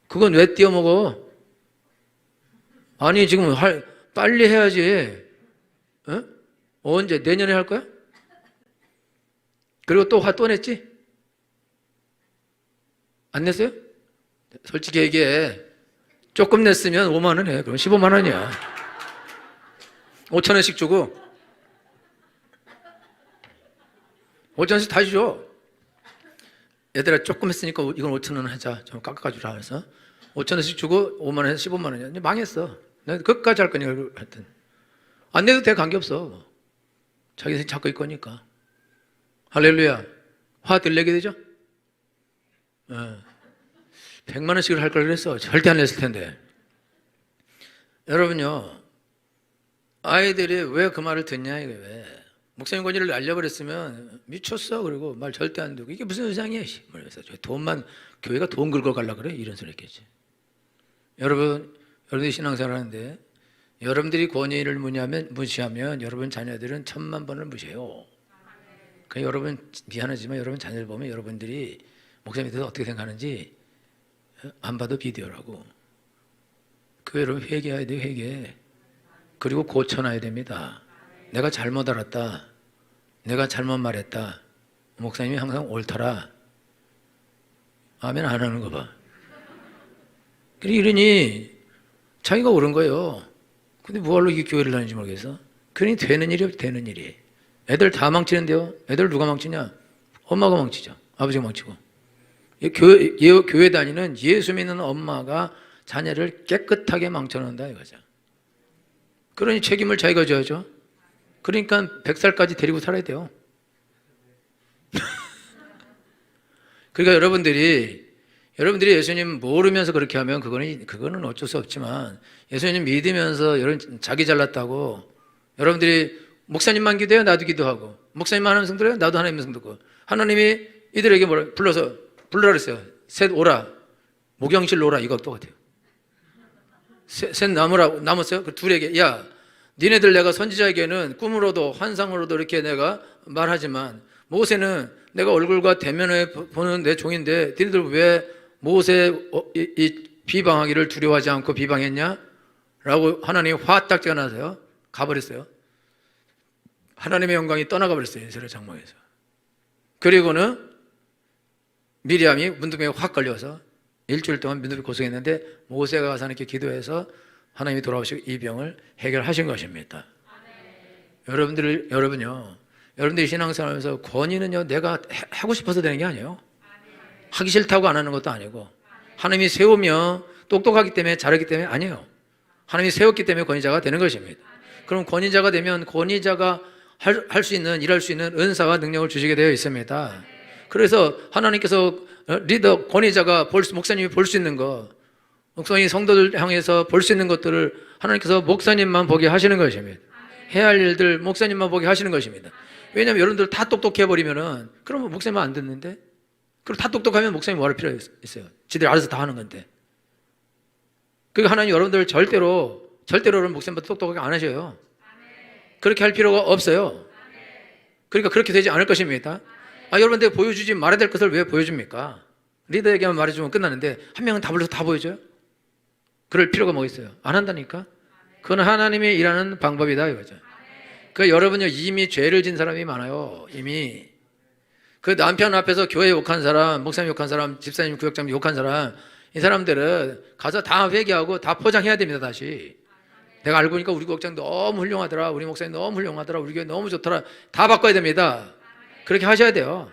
[SPEAKER 1] 그건 왜 띄어먹어? 아니 지금 빨리 해야지. 언제? 내년에 할 거야? 그리고 또 냈지? 안 냈어요? 솔직히 얘기해. 조금 냈으면 5만 원 해. 그럼 15만 원이야. 5,000원씩 주고 5,000원씩 다시 줘. 얘들아 조금 했으니까 이건 5,000원 하자. 좀 깎아주라 해서 5,000원씩 주고 5만 원에서 15만 원이야. 망했어. 내가 끝까지 할 거니까 하여튼 안 내도 돼. 관계없어. 자기 인생 잡고 있을 거니까. 할렐루야. 화들 내게 되죠? 100만 원씩을 할 걸 그랬어. 절대 안 냈을 텐데. 여러분요, 아이들이 왜 그 말을 듣냐, 이게 왜. 목사님 권위를 알려버렸으면 미쳤어. 그리고 말 절대 안 되고. 이게 무슨 의상이야, 그래서 돈만, 교회가 돈 긁어 갈라 그래? 이런 소리 했겠지. 여러분들이 신앙생활 하는데, 여러분들이 권위를 무시하면 여러분 자녀들은 1,000만 번을 무시해요. 그러니까 여러분, 미안하지만 여러분 자녀를 보면 여러분들이 목사님에 대해서 어떻게 생각하는지 안 봐도 비디오라고. 그 여러분 회개해야 돼요. 회개. 그리고 고쳐놔야 됩니다. 내가 잘못 알았다. 내가 잘못 말했다. 목사님이 항상 옳더라. 아멘 안 하는 거 봐. 이러니 자기가 옳은 거예요. 근데 뭐하러 이게 교회를 다니는지 모르겠어. 그러니 되는 일이 없지, 되는 일이. 애들 다 망치는데요. 애들 누가 망치냐? 엄마가 망치죠. 아버지가 망치고. 교회 다니는 예수 믿는 엄마가 자녀를 깨끗하게 망쳐놓는다 이거죠. 그러니 책임을 자기가 져야죠. 그러니까 100살까지 데리고 살아야 돼요. 그러니까 여러분들이 예수님 모르면서 그렇게 하면 그거는 어쩔 수 없지만 예수님 믿으면서 자기 잘났다고 여러분들이 목사님만 기도해요? 나도 기도하고 목사님만 하나님 성도해요? 나도 하나님 성도고 하나님이 이들에게 불러라 그랬어요. 셋 오라 목영실 오라 이거 똑같아요. 셋 남았어요? 그 둘에게 야 니네들 내가 선지자에게는 꿈으로도 환상으로도 이렇게 내가 말하지만 모세는 내가 얼굴과 대면에 보는 내 종인데 니네들 왜 모세 이 비방하기를 두려워하지 않고 비방했냐? 라고 하나님이 화딱지가 나서요. 가버렸어요. 하나님의 영광이 떠나가 버렸어요. 이스라엘 장막에서. 그리고는 미리암이 문둥병에 확 걸려서 일주일 동안 문둥병 고생했는데 모세가 가서 하나님께 기도해서 하나님이 돌아오시고 이 병을 해결하신 것입니다. 여러분들이 신앙생활하면서 권위는요 내가 하고 싶어서 되는 게 아니에요. 하기 싫다고 안 하는 것도 아니고 하나님이 세우며 똑똑하기 때문에 잘하기 때문에 아니에요. 하나님이 세웠기 때문에 권위자가 되는 것입니다. 그럼 권위자가 되면 권위자가 할 수 있는 일할 수 있는 은사와 능력을 주시게 되어 있습니다. 그래서 하나님께서 리더 권위자가 목사님이 볼 수 있는 거 목사님이 성도들 향해서 볼 수 있는 것들을 하나님께서 목사님만 보게 하시는 것입니다. 해야 할 일들 목사님만 보게 하시는 것입니다. 왜냐하면 여러분들 다 똑똑해 버리면은 그러면 목사님은 안 듣는데 그리고 다 똑똑하면 목사님 뭐 할 필요가 있어요. 지들 알아서 다 하는 건데. 그러니까 하나님 여러분들 절대로 목사님보다 똑똑하게 안 하셔요. 그렇게 할 필요가 없어요. 그러니까 그렇게 되지 않을 것입니다. 여러분들 보여주지 말아야 될 것을 왜 보여줍니까? 리더에게만 말해주면 끝나는데 한 명은 다 불러서 다 보여줘요? 그럴 필요가 뭐 있어요? 안 한다니까? 그건 하나님이 일하는 방법이다 이거죠. 그러니까 여러분요 이미 죄를 진 사람이 많아요. 이미 그 남편 앞에서 교회 욕한 사람, 목사님 욕한 사람, 집사님, 구역장님 욕한 사람 이 사람들은 가서 다 회개하고 다 포장해야 됩니다. 다시 내가 알고 보니까 우리 구역장 너무 훌륭하더라, 우리 목사님 너무 훌륭하더라, 우리 교회 너무 좋더라 다 바꿔야 됩니다. 그렇게 하셔야 돼요.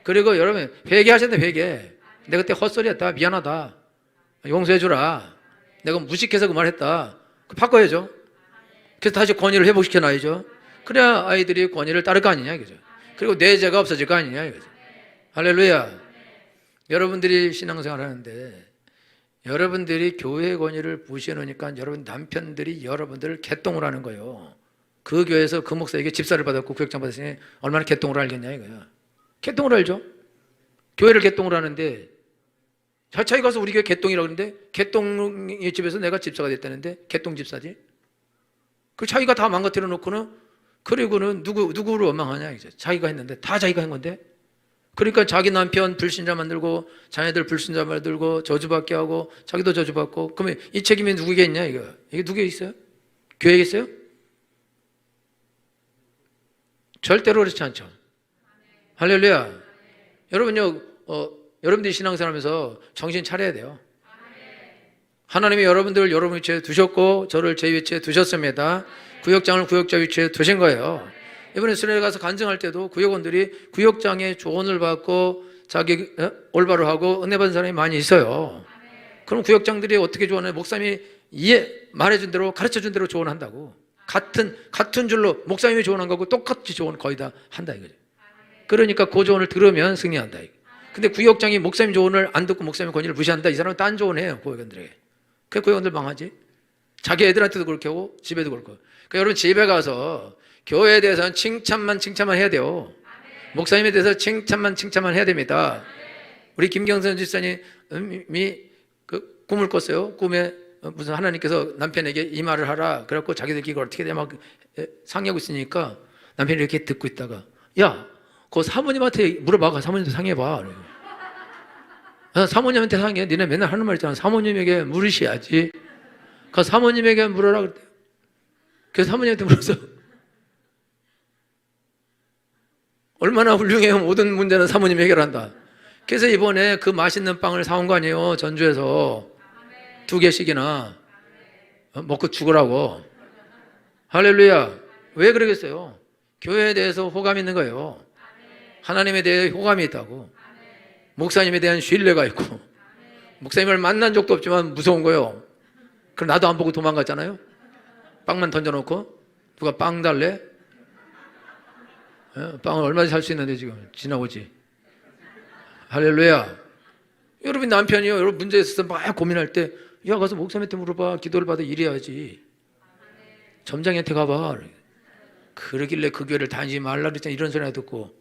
[SPEAKER 1] 그리고 여러분 회개하셔야 돼요. 회개. 내가 그때 헛소리했다, 미안하다, 용서해주라, 내가 무식해서 그 말했다, 바꿔야죠. 그래서 다시 권위를 회복시켜 놔야죠. 그래야 아이들이 권위를 따를 거 아니냐 이거죠. 그리고 내 죄가 없어질 거 아니냐 이거죠. 할렐루야. 여러분들이 신앙생활 하는데 여러분들이 교회의 권위를 무시해 놓으니까 여러분 남편들이 여러분들을 개똥을 하는 거예요. 그 교회에서 그 목사에게 집사를 받았고 구역장 받았으니 얼마나 개똥을 알겠냐 이거야. 개똥을 알죠. 교회를 개똥을 하는데 자기 가서 우리 교회 개똥이라고 그러는데 개똥의 집에서 내가 집사가 됐다는데 개똥 집사지. 그 자기가 다 망가뜨려 놓고는 그리고는 누구를 원망하냐 이제. 자기가 했는데 다 자기가 한 건데. 그러니까 자기 남편 불신자 만들고 자녀들 불신자 만들고 저주받게 하고 자기도 저주받고. 그러면 이 책임이 누구에게 있냐 이거. 이게 누구에게 있어요? 교회에 있어요? 절대로 그렇지 않죠. 할렐루야. 여러분요 여러분들이 신앙생활하면서 정신 차려야 돼요. 하나님이 여러분들을 여러분 위치에 두셨고 저를 제 위치에 두셨습니다. 구역장을 구역자 위치에 두신 거예요. 이번에 수련회 가서 간증할 때도 구역원들이 구역장의 조언을 받고 자기 올바로 하고 은혜 받은 사람이 많이 있어요. 그럼 구역장들이 어떻게 조언해? 목사님이 말해준 대로 가르쳐준 대로 조언한다고. 같은 줄로 목사님이 조언한 거고 똑같이 조언 거의 다 한다 이거죠. 그러니까 그 조언을 들으면 승리한다. 근데 구역장이 목사님 조언을 안 듣고 목사님 권위를 무시한다. 이 사람은 딴 조언해요. 구역원들에게. 그 구역원들 망하지. 자기 애들한테도 그렇게 하고 집에도 그렇고. 그러니까 여러분 집에 가서 교회에 대해서는 칭찬만 해야 돼요. 목사님에 대해서 칭찬만 해야 됩니다. 우리 김경선 집사님이 그 꿈을 꿨어요. 꿈에 무슨 하나님께서 남편에게 이 말을 하라. 그래갖고 자기들끼리 이걸 어떻게 막 상의하고 있으니까 남편이 이렇게 듣고 있다가 야, 그 사모님한테 물어봐. 사모님한테 상의해봐. 사모님한테 상의해. 니네 맨날 하는 말 있잖아. 사모님에게 물으셔야지. 그 사모님에게 물어라 그랬대요. 그래서 사모님한테 물어서 얼마나 훌륭해요. 모든 문제는 사모님 해결한다. 그래서 이번에 그 맛있는 빵을 사온 거 아니에요. 전주에서 2개씩이나 먹고 죽으라고. 할렐루야. 왜 그러겠어요? 교회에 대해서 호감이 있는 거예요. 하나님에 대해 호감이 있다고. 목사님에 대한 신뢰가 있고. 목사님을 만난 적도 없지만 무서운 거예요. 그럼 나도 안 보고 도망갔잖아요. 빵만 던져놓고 누가 빵 달래? 빵을 얼마나 살 수 있는데 지금 지나오지. 할렐루야. 여러분 남편이요. 여러분 문제 있어서 막 고민할 때 야 가서 목사님한테 물어봐. 기도를 받아 이래야지. 점장한테 가봐. 그러길래 그 교회를 다니지 말라 그랬잖아. 이런 소리나 듣고.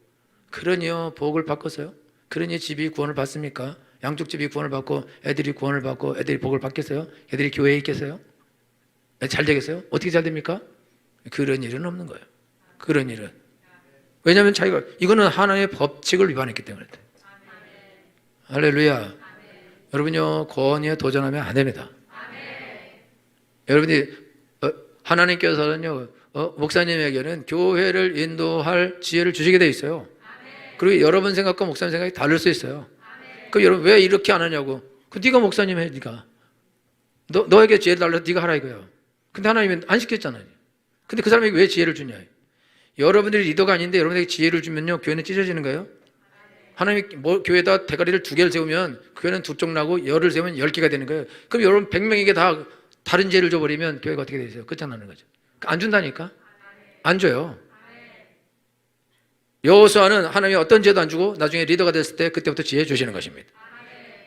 [SPEAKER 1] 그러니요 복을 바꿨어요? 그러니 집이 구원을 받습니까? 양쪽 집이 구원을 받고 애들이 구원을 받고 애들이 복을 받겠어요? 애들이 교회에 있겠어요? 잘 되겠어요? 어떻게 잘 됩니까? 그런 일은 없는 거예요. 그런 일은. 왜냐하면 자기가 이거는 하나님의 법칙을 위반했기 때문에. 할렐루야. 여러분요 권위에 도전하면 안 됩니다. 여러분이 하나님께서는요 목사님에게는 교회를 인도할 지혜를 주시게 돼 있어요. 그리고 여러분 생각과 목사님 생각이 다를 수 있어요. 그럼 여러분 왜 이렇게 안 하냐고. 네가 목사님 해. 네가 너에게 지혜를 달라서 네가 하라 이거예요. 근데 하나님은 안 시켰잖아요. 근데 그 사람에게 왜 지혜를 주냐. 여러분들이 리더가 아닌데 여러분에게 지혜를 주면요 교회는 찢어지는 거예요. 하나님이 교회에다 대가리를 2개를 세우면 교회는 2쪽 나고 10을 세우면 10개가 되는 거예요. 그럼 여러분 100명에게 다 다른 지혜를 줘버리면 교회가 어떻게 되세요? 끝장나는 거죠. 안 준다니까? 안 줘요. 여호수아는 하나님이 어떤 지혜도 안 주고 나중에 리더가 됐을 때 그때부터 지혜 주시는 것입니다.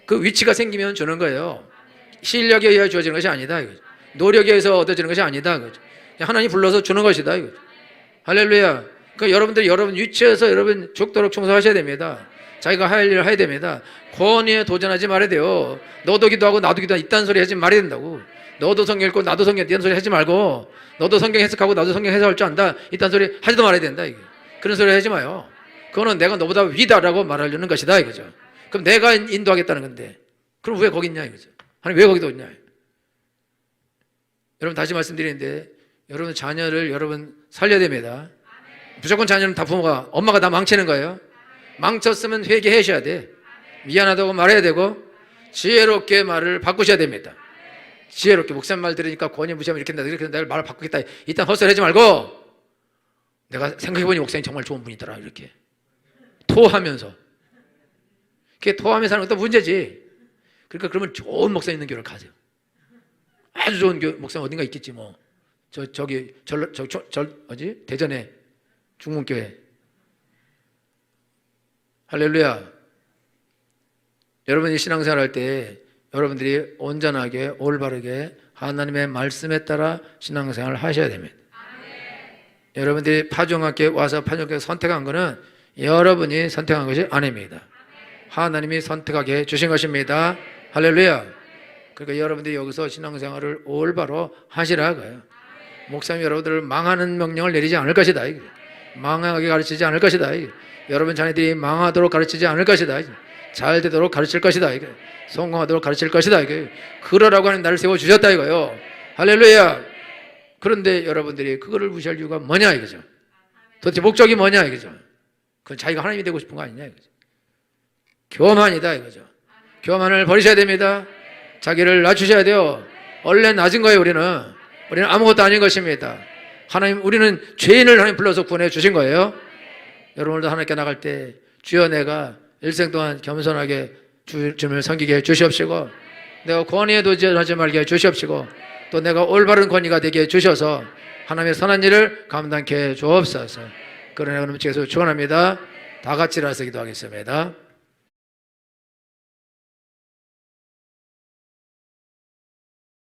[SPEAKER 1] 그 위치가 생기면 주는 거예요. 실력에 의해 주어지는 것이 아니다 이거죠. 노력에 의해서 얻어지는 것이 아니다 이거죠. 하나님이 불러서 주는 것이다 이거죠. 할렐루야. 그러니까 여러분들이 여러분 위치에서 여러분 죽도록 충성하셔야 됩니다. 자기가 할 일을 해야 됩니다. 권위에 도전하지 말아야 돼요. 너도 기도하고 나도 기도하고 이딴 소리 하지 말아야 된다고. 너도 성경 읽고 나도 성경 이딴 소리 하지 말고 너도 성경 해석하고 나도 성경 해석할 줄 안다 이딴 소리 하지도 말아야 된다 이게. 그런 소리 하지 마요. 그거는 내가 너보다 위다라고 말하려는 것이다 이거죠. 그럼 내가 인도하겠다는 건데 그럼 왜 거기 있냐 이거죠. 하나님 왜 거기도 있냐. 여러분 다시 말씀드리는데 여러분 자녀를 여러분 살려야 됩니다. 무조건 자녀는 다 부모가 엄마가 다 망치는 거예요. 망쳤으면 회개하셔야 돼. 미안하다고 말해야 되고 지혜롭게 말을 바꾸셔야 됩니다. 지혜롭게 목사님 말 들으니까 권위 무시하면 이렇게 한다 이렇게 한다 말을 바꾸겠다. 일단 헛소리하지 말고 내가 생각해보니 목사님 정말 좋은 분이더라 이렇게 토하면서 그게 토하면서 하는 것도 문제지. 그러니까 그러면 좋은 목사님 있는 교회를 가세요. 아주 좋은 목사님 어딘가 있겠지 뭐. 저기 어디 대전에 중문교회. 할렐루야. 여러분이 신앙생활 할 때 여러분들이 온전하게 올바르게 하나님의 말씀에 따라 신앙생활을 하셔야 됩니다. 여러분들이 파종학교에 와서 파종학교에 선택한 것은 여러분이 선택한 것이 아닙니다. 하나님이 선택하게 주신 것입니다. 할렐루야. 그러니까 여러분들이 여기서 신앙생활을 올바로 하시라고요. 목사님 여러분들을 망하는 명령을 내리지 않을 것이다. 망하게 가르치지 않을 것이다. 여러분 자녀들이 망하도록 가르치지 않을 것이다. 잘 되도록 가르칠 것이다. 성공하도록 가르칠 것이다. 그러라고 하는 나를 세워주셨다 이거요. 할렐루야. 그런데 여러분들이 그거를 무시할 이유가 뭐냐 이거죠. 도대체 목적이 뭐냐 이거죠. 그건 자기가 하나님이 되고 싶은 거 아니냐 이거죠. 교만이다 이거죠. 교만을 버리셔야 됩니다. 자기를 낮추셔야 돼요. 원래 낮은 거예요. 우리는 아무것도 아닌 것입니다. 하나님, 우리는 죄인을 하나님 불러서 구원해 주신 거예요. 여러분들도 하나님께 나갈 때 주여 내가 일생 동안 겸손하게 주님을 섬기게 해 주시옵시고 내가 권위에 도전하지 말게 해 주시옵시고 또 내가 올바른 권위가 되게 해 주셔서 하나님의 선한 일을 감당케 해 주옵소서. 그러나 그럼 주께서 축원합니다. 다 같이 일어나서 기도하겠습니다.